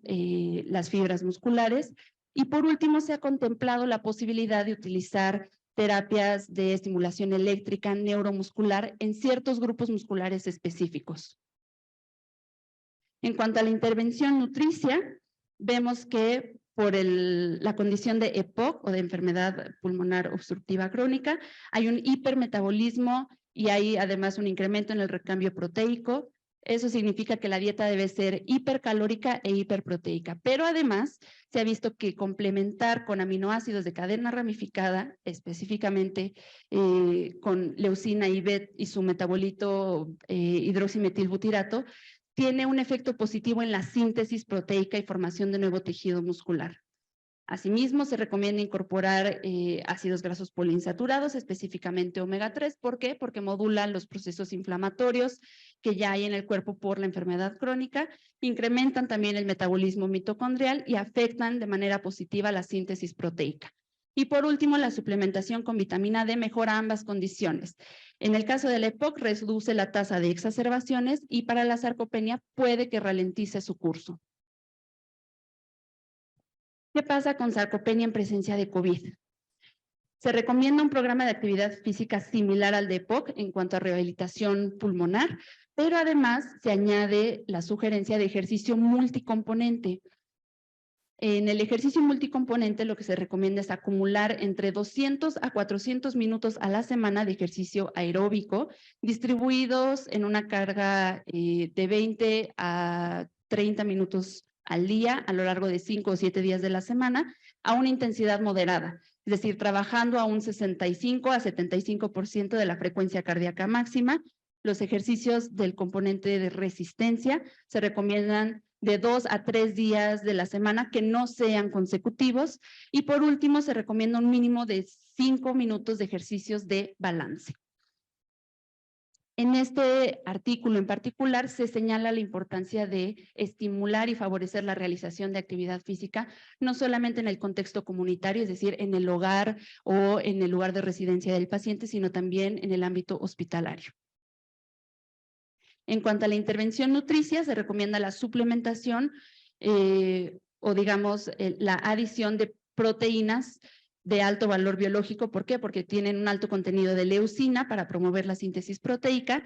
[SPEAKER 3] las fibras musculares. Y por último, se ha contemplado la posibilidad de utilizar terapias de estimulación eléctrica neuromuscular en ciertos grupos musculares específicos. En cuanto a la intervención nutricia, vemos que por la condición de EPOC o de enfermedad pulmonar obstructiva crónica, hay un hipermetabolismo y hay además un incremento en el recambio proteico. Eso significa que la dieta debe ser hipercalórica e hiperproteica, pero además se ha visto que complementar con aminoácidos de cadena ramificada, específicamente con leucina y BET y su metabolito hidroximetilbutirato, tiene un efecto positivo en la síntesis proteica y formación de nuevo tejido muscular. Asimismo, se recomienda incorporar ácidos grasos poliinsaturados, específicamente omega 3. ¿Por qué? Porque modulan los procesos inflamatorios que ya hay en el cuerpo por la enfermedad crónica, incrementan también el metabolismo mitocondrial y afectan de manera positiva la síntesis proteica. Y por último, la suplementación con vitamina D mejora ambas condiciones. En el caso del EPOC, reduce la tasa de exacerbaciones, y para la sarcopenia puede que ralentice su curso. ¿Qué pasa con sarcopenia en presencia de COVID? Se recomienda un programa de actividad física similar al de EPOC en cuanto a rehabilitación pulmonar, pero además se añade la sugerencia de ejercicio multicomponente. En el ejercicio multicomponente lo que se recomienda es acumular entre 200 a 400 minutos a la semana de ejercicio aeróbico, distribuidos en una carga de 20 a 30 minutos al día a lo largo de 5 o 7 días de la semana, a una intensidad moderada, es decir, trabajando a un 65 a 75% de la frecuencia cardíaca máxima. Los ejercicios del componente de resistencia se recomiendan de 2 a 3 días de la semana que no sean consecutivos. Y por último, se recomienda un mínimo de 5 minutos de ejercicios de balance. En este artículo en particular se señala la importancia de estimular y favorecer la realización de actividad física, no solamente en el contexto comunitario, es decir, en el hogar o en el lugar de residencia del paciente, sino también en el ámbito hospitalario. En cuanto a la intervención nutricia, se recomienda la suplementación o digamos la adición de proteínas de alto valor biológico. ¿Por qué? Porque tienen un alto contenido de leucina para promover la síntesis proteica,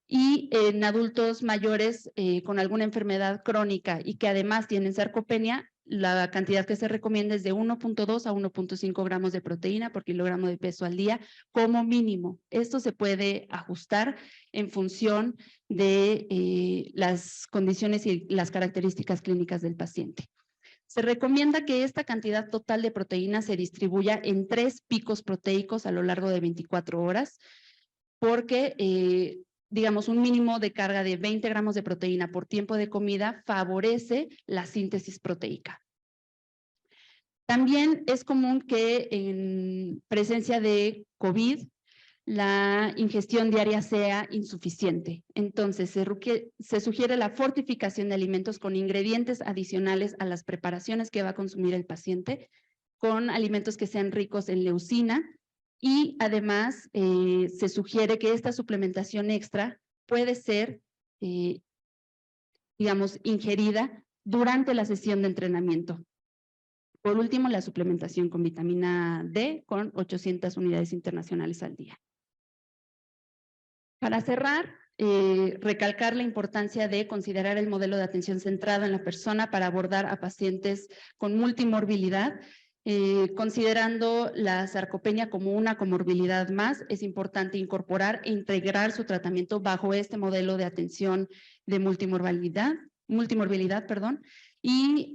[SPEAKER 3] y en adultos mayores con alguna enfermedad crónica y que además tienen sarcopenia, la cantidad que se recomienda es de 1.2 a 1.5 gramos de proteína por kilogramo de peso al día como mínimo. Esto se puede ajustar en función de las condiciones y las características clínicas del paciente. Se recomienda que esta cantidad total de proteína se distribuya en 3 picos proteicos a lo largo de 24 horas, porque digamos, un mínimo de carga de 20 gramos de proteína por tiempo de comida favorece la síntesis proteica. También es común que en presencia de COVID, la ingestión diaria sea insuficiente. Entonces, se sugiere la fortificación de alimentos con ingredientes adicionales a las preparaciones que va a consumir el paciente, con alimentos que sean ricos en leucina, y además se sugiere que esta suplementación extra puede ser, digamos, ingerida durante la sesión de entrenamiento. Por último, la suplementación con vitamina D con 800 unidades internacionales al día. Para cerrar, recalcar la importancia de considerar el modelo de atención centrado en la persona para abordar a pacientes con multimorbilidad. Considerando la sarcopenia como una comorbilidad más, es importante incorporar e integrar su tratamiento bajo este modelo de atención de multimorbilidad, y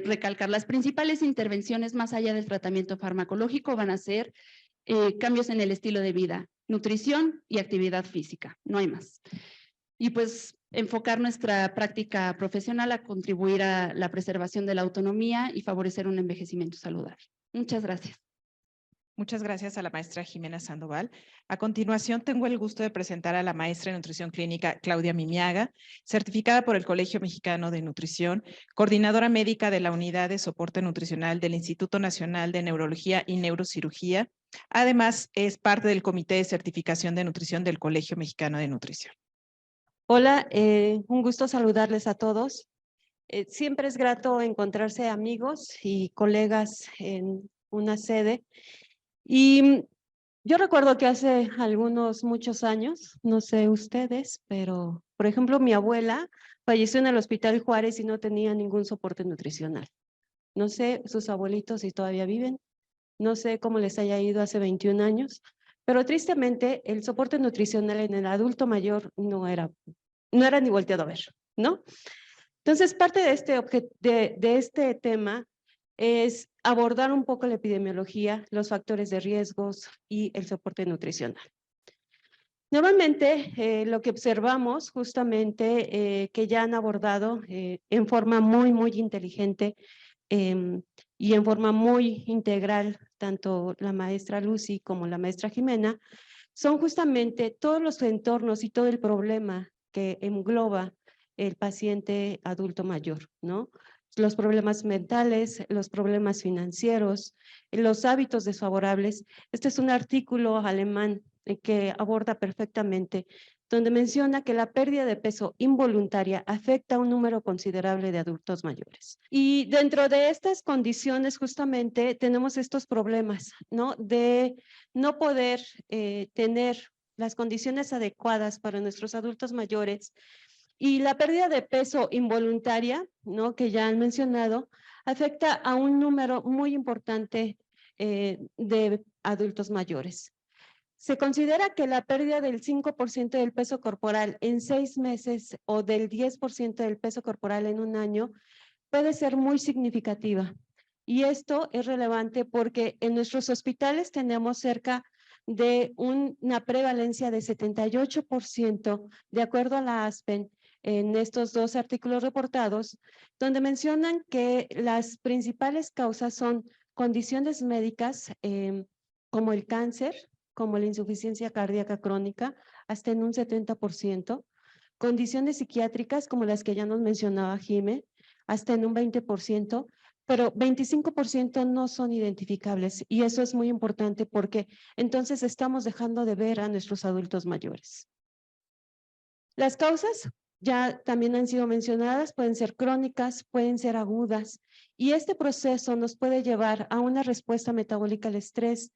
[SPEAKER 3] recalcar las principales intervenciones más allá del tratamiento farmacológico van a ser cambios en el estilo de vida, nutrición y actividad física, no hay más. Y pues enfocar nuestra práctica profesional a contribuir a la preservación de la autonomía y favorecer un envejecimiento saludable. Muchas gracias.
[SPEAKER 1] Muchas gracias a la maestra Jimena Sandoval. A continuación, tengo el gusto de presentar a la maestra de Nutrición Clínica Claudia Mimiaga, certificada por el Colegio Mexicano de Nutrición, coordinadora médica de la Unidad de Soporte Nutricional del Instituto Nacional de Neurología y Neurocirugía. Además, es parte del Comité de Certificación de Nutrición del Colegio Mexicano de Nutrición.
[SPEAKER 4] Hola, un gusto saludarles a todos. Siempre es grato encontrarse amigos y colegas en una sede. Y yo recuerdo que hace muchos años, no sé ustedes, pero por ejemplo mi abuela falleció en el Hospital Juárez y no tenía ningún soporte nutricional. No sé sus abuelitos si todavía viven, no sé cómo les haya ido hace 21 años, pero tristemente el soporte nutricional en el adulto mayor no era ni volteado a ver, ¿no? Entonces, parte de este tema es abordar un poco la epidemiología, los factores de riesgos y el soporte nutricional. Nuevamente, lo que observamos justamente que ya han abordado en forma muy inteligente y en forma muy integral, tanto la maestra Lucy como la maestra Jimena, son justamente todos los entornos y todo el problema que engloba el paciente adulto mayor, ¿no? Los problemas mentales, los problemas financieros, los hábitos desfavorables. Este es un artículo alemán que aborda perfectamente, donde menciona que la pérdida de peso involuntaria afecta a un número considerable de adultos mayores. Y dentro de estas condiciones justamente tenemos estos problemas, ¿no? De no poder tener las condiciones adecuadas para nuestros adultos mayores. Y la pérdida de peso involuntaria, ¿no? Que ya han mencionado, afecta a un número muy importante de adultos mayores. Se considera que la pérdida del 5% del peso corporal en 6 meses o del 10% del peso corporal en un año puede ser muy significativa. Y esto es relevante porque en nuestros hospitales tenemos cerca de una prevalencia de 78%, de acuerdo a la ASPEN, en estos dos artículos reportados, donde mencionan que las principales causas son condiciones médicas como el cáncer, como la insuficiencia cardíaca crónica, hasta en un 70%, condiciones psiquiátricas como las que ya nos mencionaba Jime, hasta en un 20%, pero 25% no son identificables y eso es muy importante porque entonces estamos dejando de ver a nuestros adultos mayores. Las causas ya también han sido mencionadas, pueden ser crónicas, pueden ser agudas y este proceso nos puede llevar a una respuesta metabólica al estrés,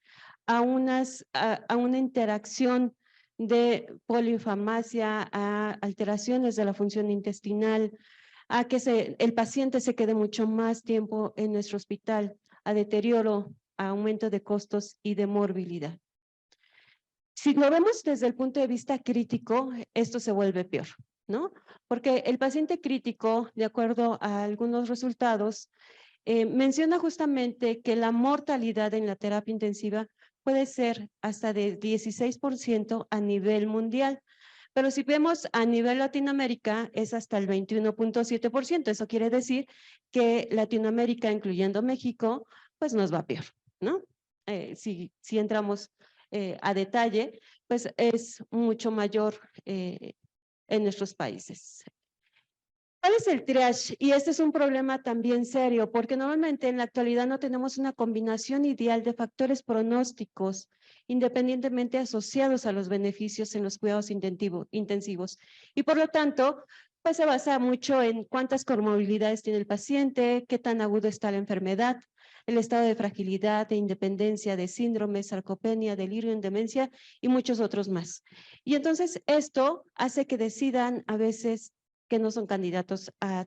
[SPEAKER 4] a una interacción de poliinflamacia, a alteraciones de la función intestinal, a que el paciente se quede mucho más tiempo en nuestro hospital, a deterioro, a aumento de costos y de morbilidad. Si lo vemos desde el punto de vista crítico, esto se vuelve peor, ¿no? Porque el paciente crítico, de acuerdo a algunos resultados, menciona justamente que la mortalidad en la terapia intensiva puede ser hasta de 16% a nivel mundial. Pero si vemos a nivel Latinoamérica, es hasta el 21.7%. Eso quiere decir que Latinoamérica, incluyendo México, pues nos va peor, ¿no? Si entramos a detalle, pues es mucho mayor en nuestros países. ¿Cuál es el triage? Y este es un problema también serio, porque normalmente en la actualidad no tenemos una combinación ideal de factores pronósticos independientemente asociados a los beneficios en los cuidados intensivos. Y por lo tanto, pues se basa mucho en cuántas comorbilidades tiene el paciente, qué tan agudo está la enfermedad, el estado de fragilidad, de independencia, de síndrome, sarcopenia, delirio en demencia y muchos otros más. Y entonces esto hace que decidan a veces que no son candidatos a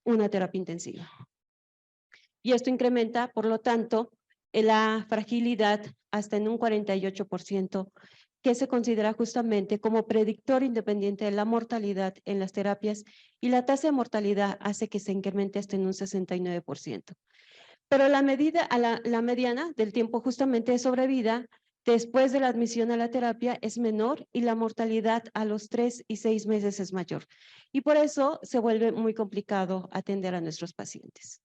[SPEAKER 4] una terapia intensiva. Y esto incrementa, por lo tanto, la fragilidad hasta en un 48%, que se considera justamente como predictor independiente de la mortalidad en las terapias, y la tasa de mortalidad hace que se incremente hasta en un 69%. Pero la mediana del tiempo justamente de sobrevida después de la admisión a la terapia es menor y la mortalidad a los 3 y 6 meses es mayor. Y por eso se vuelve muy complicado atender a nuestros pacientes.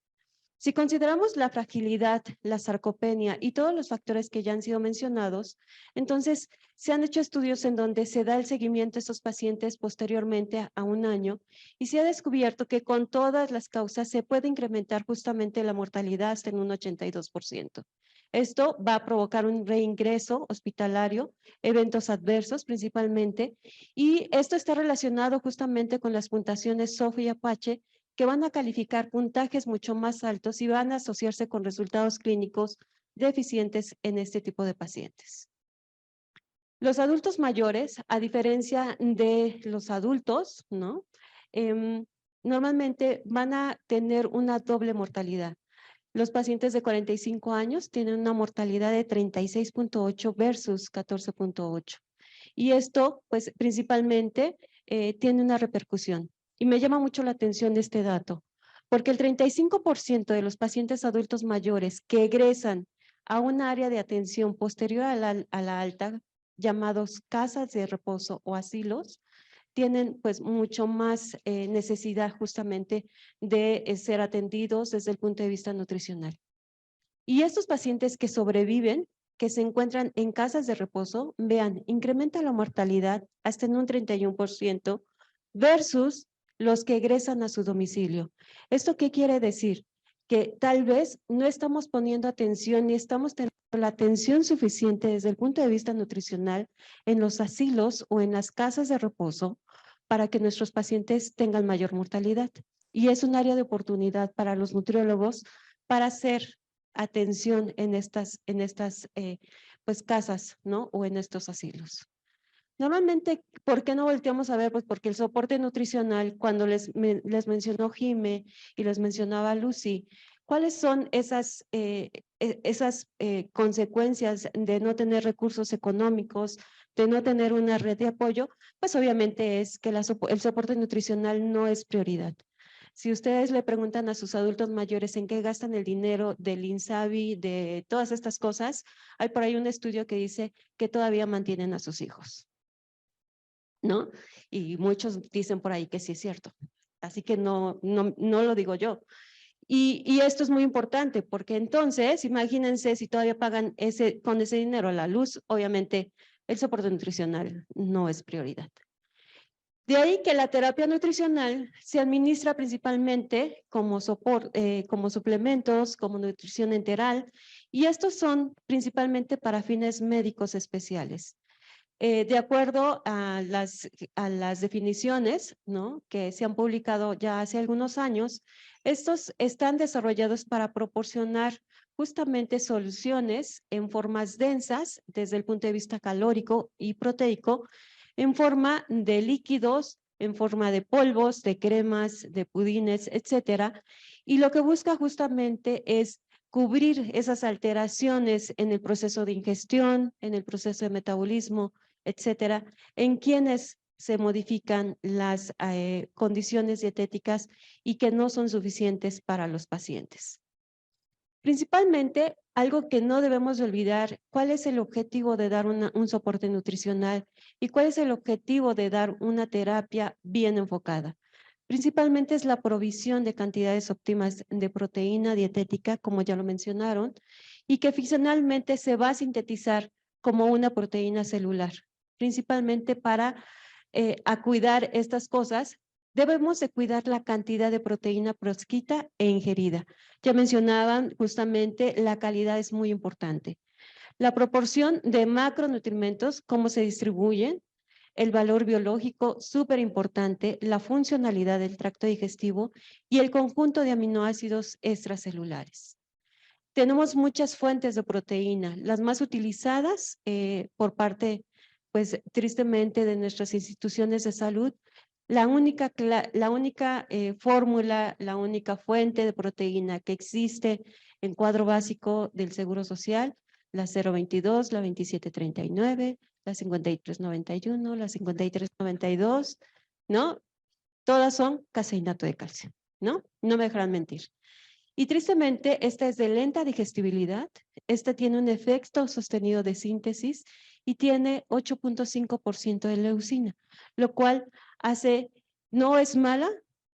[SPEAKER 4] Si consideramos la fragilidad, la sarcopenia y todos los factores que ya han sido mencionados, entonces se han hecho estudios en donde se da el seguimiento a estos pacientes posteriormente a un año y se ha descubierto que con todas las causas se puede incrementar justamente la mortalidad hasta en un 82%. Esto va a provocar un reingreso hospitalario, eventos adversos principalmente, y esto está relacionado justamente con las puntuaciones SOF y Apache, que van a calificar puntajes mucho más altos y van a asociarse con resultados clínicos deficientes en este tipo de pacientes. Los adultos mayores, a diferencia de los adultos, ¿no? Normalmente van a tener una doble mortalidad. Los pacientes de 45 años tienen una mortalidad de 36.8 versus 14.8. Y esto, pues, principalmente tiene una repercusión. Y me llama mucho la atención este dato, porque el 35% de los pacientes adultos mayores que egresan a un área de atención posterior a la alta, llamados casas de reposo o asilos, tienen pues mucho más necesidad justamente de ser atendidos desde el punto de vista nutricional. Y estos pacientes que sobreviven, que se encuentran en casas de reposo, vean, incrementa la mortalidad hasta en un 31% versus los que egresan a su domicilio. ¿Esto qué quiere decir? Que tal vez no estamos poniendo atención ni estamos teniendo la atención suficiente desde el punto de vista nutricional en los asilos o en las casas de reposo para que nuestros pacientes tengan mayor mortalidad. Y es un área de oportunidad para los nutriólogos para hacer atención en estas pues casas, ¿no? O en estos asilos. Normalmente, ¿por qué no volteamos a ver? Pues porque el soporte nutricional, cuando les mencionó Jime y les mencionaba Lucy, ¿cuáles son esas consecuencias de no tener recursos económicos, de no tener una red de apoyo? Pues obviamente es que el soporte nutricional no es prioridad. Si ustedes le preguntan a sus adultos mayores en qué gastan el dinero del INSABI, de todas estas cosas, hay por ahí un estudio que dice que todavía mantienen a sus hijos, ¿no? Y muchos dicen por ahí que sí es cierto. Así que no lo digo yo. Y esto es muy importante porque entonces, imagínense si todavía pagan con ese dinero la luz, obviamente el soporte nutricional no es prioridad. De ahí que la terapia nutricional se administra principalmente como como suplementos, como nutrición enteral, y estos son principalmente para fines médicos especiales. De acuerdo a las definiciones, ¿no?, que se han publicado ya hace algunos años, estos están desarrollados para proporcionar justamente soluciones en formas densas desde el punto de vista calórico y proteico, en forma de líquidos, en forma de polvos, de cremas, de pudines, etcétera. Y lo que busca justamente es cubrir esas alteraciones en el proceso de ingestión, en el proceso de metabolismo, etcétera, en quienes se modifican las condiciones dietéticas y que no son suficientes para los pacientes. Principalmente, algo que no debemos de olvidar, ¿cuál es el objetivo de dar un soporte nutricional y cuál es el objetivo de dar una terapia bien enfocada? Principalmente es la provisión de cantidades óptimas de proteína dietética, como ya lo mencionaron, y que finalmente se va a sintetizar como una proteína celular, principalmente para cuidar estas cosas. Debemos de cuidar la cantidad de proteína proscrita e ingerida. Ya mencionaban justamente la calidad es muy importante. La proporción de macronutrientes, cómo se distribuyen, el valor biológico, súper importante, la funcionalidad del tracto digestivo y el conjunto de aminoácidos extracelulares. Tenemos muchas fuentes de proteína, las más utilizadas por parte, pues tristemente, de nuestras instituciones de salud. La única fórmula, la única fuente de proteína que existe en cuadro básico del Seguro Social, la 022, la 2739, la 5391, la 5392, ¿no? Todas son caseinato de calcio, ¿no? No me dejarán mentir. Y tristemente, esta es de lenta digestibilidad, esta tiene un efecto sostenido de síntesis y tiene 8.5% de leucina, lo cual no es mala,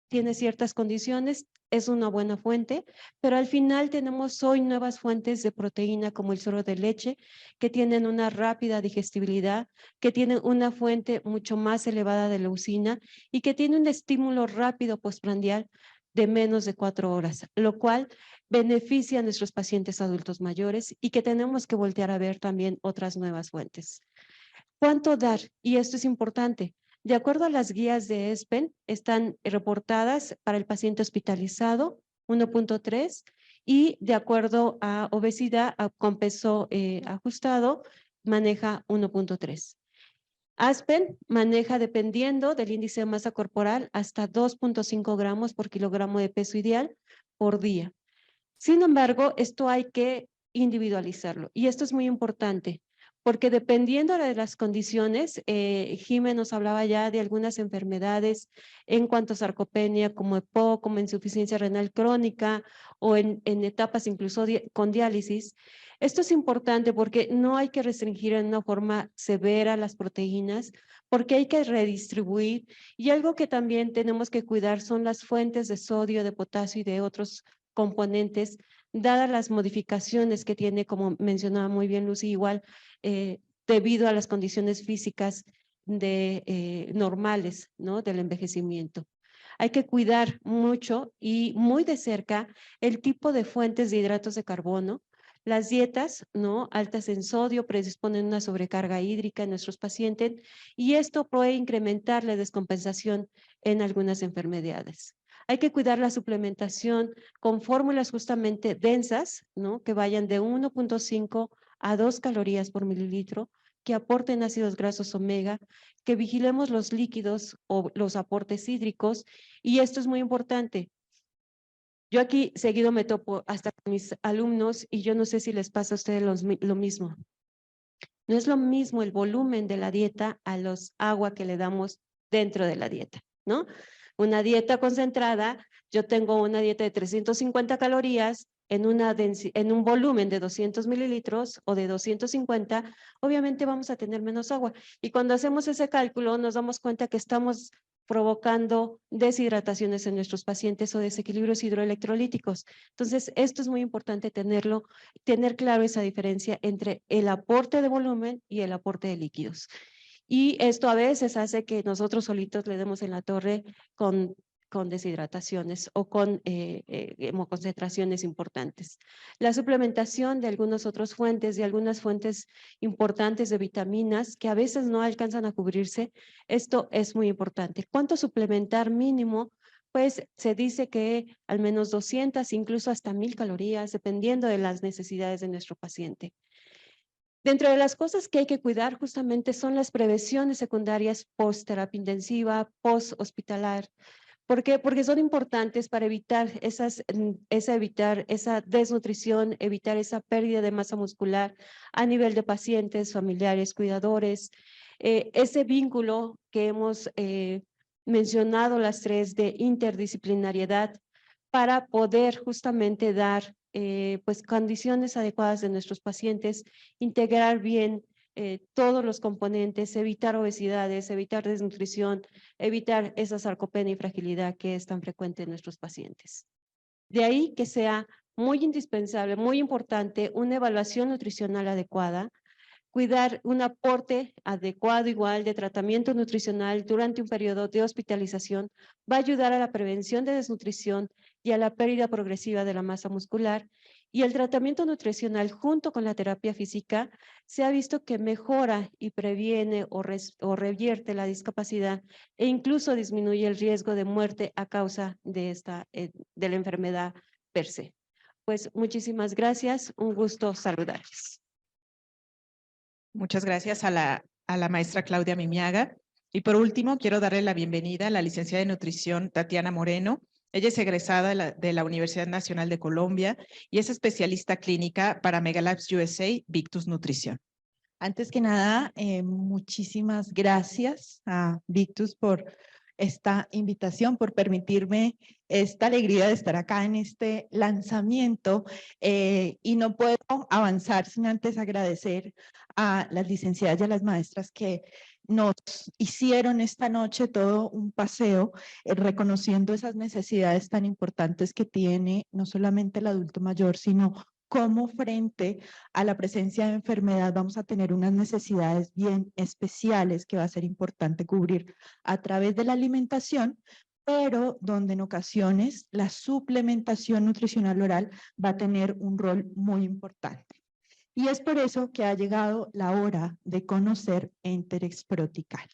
[SPEAKER 4] tiene ciertas condiciones, es una buena fuente, pero al final tenemos hoy nuevas fuentes de proteína como el suero de leche, que tienen una rápida digestibilidad, que tienen una fuente mucho más elevada de leucina y que tiene un estímulo rápido postprandial de menos de 4 horas, lo cual beneficia a nuestros pacientes adultos mayores y que tenemos que voltear a ver también otras nuevas fuentes. ¿Cuánto dar? Y esto es importante. De acuerdo a las guías de ESPEN, están reportadas para el paciente hospitalizado 1.3 y de acuerdo a obesidad con peso ajustado maneja 1.3. Aspen maneja, dependiendo del índice de masa corporal, hasta 2.5 gramos por kilogramo de peso ideal por día. Sin embargo, esto hay que individualizarlo y esto es muy importante porque dependiendo de las condiciones, Jimé nos hablaba ya de algunas enfermedades en cuanto a sarcopenia, como EPOC, como insuficiencia renal crónica o en etapas incluso con diálisis. Esto es importante porque no hay que restringir en una forma severa las proteínas, porque hay que redistribuir y algo que también tenemos que cuidar son las fuentes de sodio, de potasio y de otros componentes, dadas las modificaciones que tiene, como mencionaba muy bien Lucy, igual debido a las condiciones físicas normales, ¿no?, del envejecimiento. Hay que cuidar mucho y muy de cerca el tipo de fuentes de hidratos de carbono. Las dietas, ¿no?, altas en sodio predisponen una sobrecarga hídrica en nuestros pacientes y esto puede incrementar la descompensación en algunas enfermedades. Hay que cuidar la suplementación con fórmulas justamente densas, ¿no?, que vayan de 1.5 a 2 calorías por mililitro, que aporten ácidos grasos omega, que vigilemos los líquidos o los aportes hídricos, y esto es muy importante. Yo aquí seguido me topo hasta con mis alumnos y yo no sé si les pasa a ustedes lo mismo. No es lo mismo el volumen de la dieta a los agua que le damos dentro de la dieta, ¿no? Una dieta concentrada, yo tengo una dieta de 350 calorías en un volumen de 200 mililitros o de 250, obviamente vamos a tener menos agua. Y cuando hacemos ese cálculo nos damos cuenta que estamos provocando deshidrataciones en nuestros pacientes o desequilibrios hidroelectrolíticos. Entonces, esto es muy importante tener claro esa diferencia entre el aporte de volumen y el aporte de líquidos. Y esto a veces hace que nosotros solitos le demos en la torre con deshidrataciones o con hemoconcentraciones importantes. La suplementación de algunas otras fuentes, de algunas fuentes importantes de vitaminas que a veces no alcanzan a cubrirse, esto es muy importante. ¿Cuánto suplementar mínimo? Pues se dice que al menos 200, incluso hasta 1000 calorías, dependiendo de las necesidades de nuestro paciente. Dentro de las cosas que hay que cuidar justamente son las prevenciones secundarias post-terapia intensiva, post-hospitalar. ¿Por qué? Porque son importantes para evitar evitar esa desnutrición, evitar esa pérdida de masa muscular a nivel de pacientes, familiares, cuidadores. Ese vínculo que hemos mencionado las tres de interdisciplinariedad para poder justamente dar pues condiciones adecuadas de nuestros pacientes, integrar bien todos los componentes, evitar obesidades, evitar desnutrición, evitar esa sarcopenia y fragilidad que es tan frecuente en nuestros pacientes. De ahí que sea muy indispensable, muy importante, una evaluación nutricional adecuada, cuidar un aporte adecuado igual de tratamiento nutricional durante un periodo de hospitalización va a ayudar a la prevención de desnutrición y a la pérdida progresiva de la masa muscular. Y el tratamiento nutricional junto con la terapia física se ha visto que mejora y previene o revierte la discapacidad e incluso disminuye el riesgo de muerte a causa de la enfermedad per se. Pues muchísimas gracias, un gusto saludarles.
[SPEAKER 1] Muchas gracias a la maestra Claudia Mimiaga. Y por último, quiero darle la bienvenida a la licenciada de nutrición Tatiana Moreno. Ella es egresada de la Universidad Nacional de Colombia y es especialista clínica para Megalabs USA Victus Nutrición.
[SPEAKER 5] Antes que nada, muchísimas gracias a Victus por esta invitación, por permitirme esta alegría de estar acá en este lanzamiento y no puedo avanzar sin antes agradecer a las licenciadas y a las maestras que nos hicieron esta noche todo un paseo reconociendo esas necesidades tan importantes que tiene no solamente el adulto mayor, sino cómo frente a la presencia de enfermedad vamos a tener unas necesidades bien especiales que va a ser importante cubrir a través de la alimentación, pero donde en ocasiones la suplementación nutricional oral va a tener un rol muy importante. Y es por eso que ha llegado la hora de conocer Enterex Protical.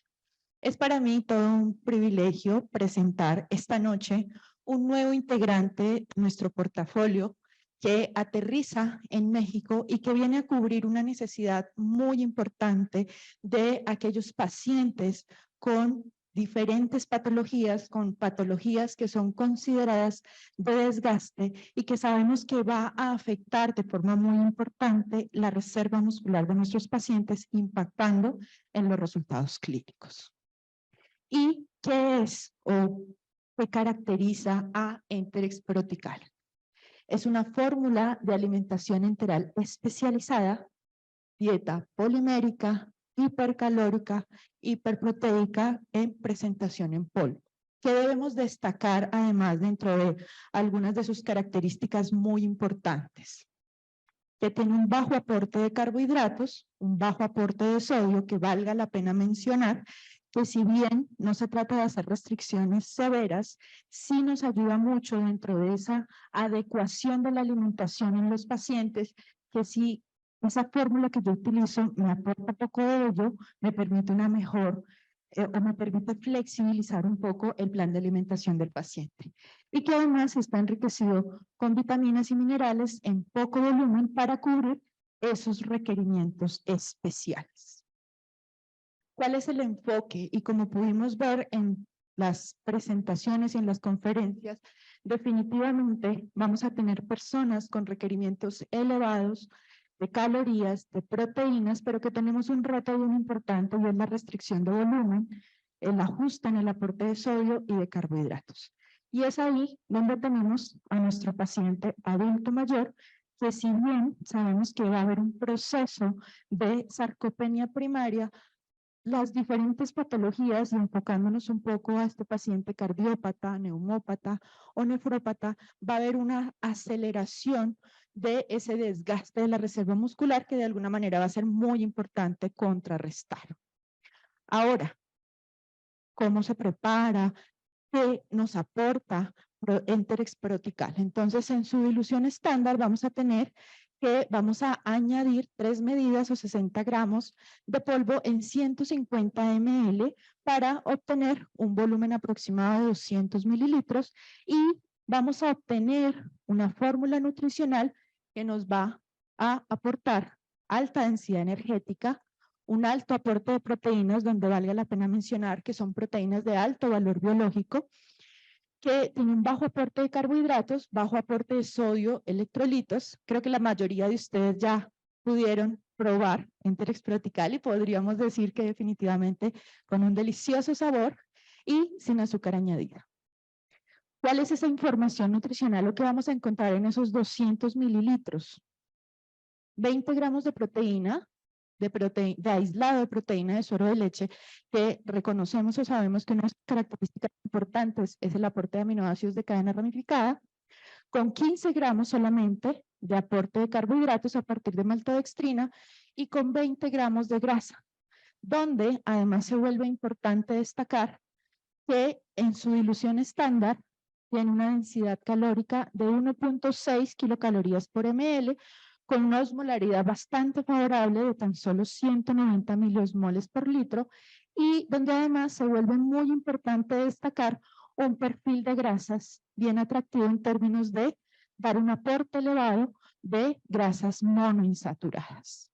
[SPEAKER 5] Es para mí todo un privilegio presentar esta noche un nuevo integrante de nuestro portafolio que aterriza en México y que viene a cubrir una necesidad muy importante de aquellos pacientes con diferentes patologías, con patologías que son consideradas de desgaste y que sabemos que va a afectar de forma muy importante la reserva muscular de nuestros pacientes, impactando en los resultados clínicos. ¿Y qué es o qué caracteriza a Enterex Protical? Es una fórmula de alimentación enteral especializada, dieta polimérica, hipercalórica, hiperproteica en presentación en polvo, que debemos destacar además dentro de algunas de sus características muy importantes, que tiene un bajo aporte de carbohidratos, un bajo aporte de sodio, que valga la pena mencionar, que si bien no se trata de hacer restricciones severas, sí nos ayuda mucho dentro de esa adecuación de la alimentación en los pacientes, que si esa fórmula que yo utilizo me aporta poco de ello, me permite una mejor o me permite flexibilizar un poco el plan de alimentación del paciente. Y que además está enriquecido con vitaminas y minerales en poco volumen para cubrir esos requerimientos especiales. ¿Cuál es el enfoque? Y como pudimos ver en las presentaciones y en las conferencias, definitivamente vamos a tener personas con requerimientos elevados de calorías, de proteínas, pero que tenemos un reto bien importante y es la restricción de volumen, el ajuste en el aporte de sodio y de carbohidratos. Y es ahí donde tenemos a nuestro paciente adulto mayor, que si bien sabemos que va a haber un proceso de sarcopenia primaria, las diferentes patologías, y enfocándonos un poco a este paciente cardiópata, neumópata o nefrópata, va a haber una aceleración de ese desgaste de la reserva muscular que de alguna manera va a ser muy importante contrarrestar. Ahora, ¿cómo se prepara? ¿Qué nos aporta Enterex Protical? Entonces, en su dilución estándar vamos a tener que vamos a añadir 3 medidas o 60 gramos de polvo en 150 ml para obtener un volumen aproximado de 200 mililitros y vamos a obtener una fórmula nutricional que nos va a aportar alta densidad energética, un alto aporte de proteínas, donde valga la pena mencionar que son proteínas de alto valor biológico, que tiene un bajo aporte de carbohidratos, bajo aporte de sodio, electrolitos. Creo que la mayoría de ustedes ya pudieron probar Enterex Protical y podríamos decir que definitivamente con un delicioso sabor y sin azúcar añadida. ¿Cuál es esa información nutricional? Lo que vamos a encontrar en esos 200 mililitros. 20 gramos de proteína, de aislado de proteína de suero de leche, que reconocemos o sabemos que una de las características importantes es el aporte de aminoácidos de cadena ramificada, con 15 gramos solamente de aporte de carbohidratos a partir de maltodextrina y con 20 gramos de grasa, donde además se vuelve importante destacar que en su dilución estándar tiene una densidad calórica de 1.6 kilocalorías por ml, con una osmolaridad bastante favorable de tan solo 190 miliosmoles por litro, y donde además se vuelve muy importante destacar un perfil de grasas bien atractivo en términos de dar un aporte elevado de grasas monoinsaturadas.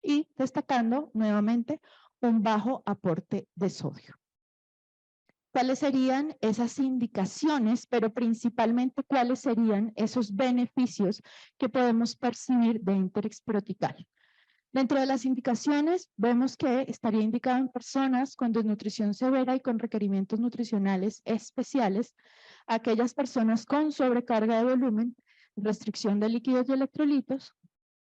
[SPEAKER 5] Y destacando nuevamente un bajo aporte de sodio. ¿Cuáles serían esas indicaciones, pero principalmente cuáles serían esos beneficios que podemos percibir de Enterex Protical? Dentro de las indicaciones vemos que estaría indicado en personas con desnutrición severa y con requerimientos nutricionales especiales, aquellas personas con sobrecarga de volumen, restricción de líquidos y electrolitos,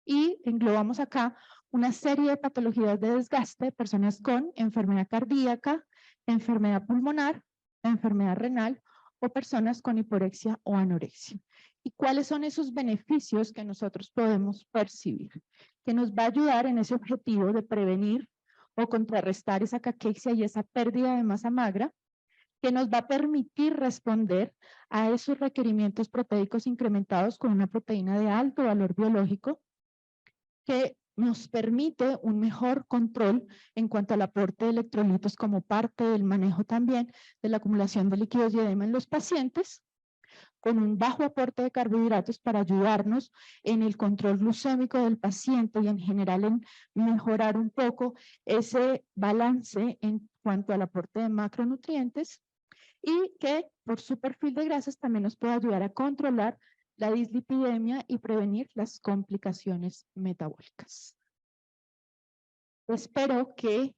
[SPEAKER 5] y englobamos acá una serie de patologías de desgaste, personas con enfermedad cardíaca, enfermedad pulmonar, enfermedad renal o personas con hiporexia o anorexia. ¿Y cuáles son esos beneficios que nosotros podemos percibir? Que nos va a ayudar en ese objetivo de prevenir o contrarrestar esa caquexia y esa pérdida de masa magra, que nos va a permitir responder a esos requerimientos proteicos incrementados con una proteína de alto valor biológico, que nos permite un mejor control en cuanto al aporte de electrolitos como parte del manejo también de la acumulación de líquidos y edema en los pacientes, con un bajo aporte de carbohidratos para ayudarnos en el control glucémico del paciente y en general en mejorar un poco ese balance en cuanto al aporte de macronutrientes, y que por su perfil de grasas también nos puede ayudar a controlar la dislipidemia y prevenir las complicaciones metabólicas. Espero que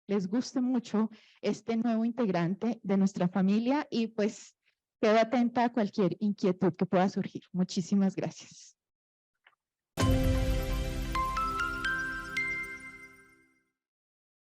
[SPEAKER 5] les guste mucho este nuevo integrante de nuestra familia y pues quedo atenta a cualquier inquietud que pueda surgir. Muchísimas gracias.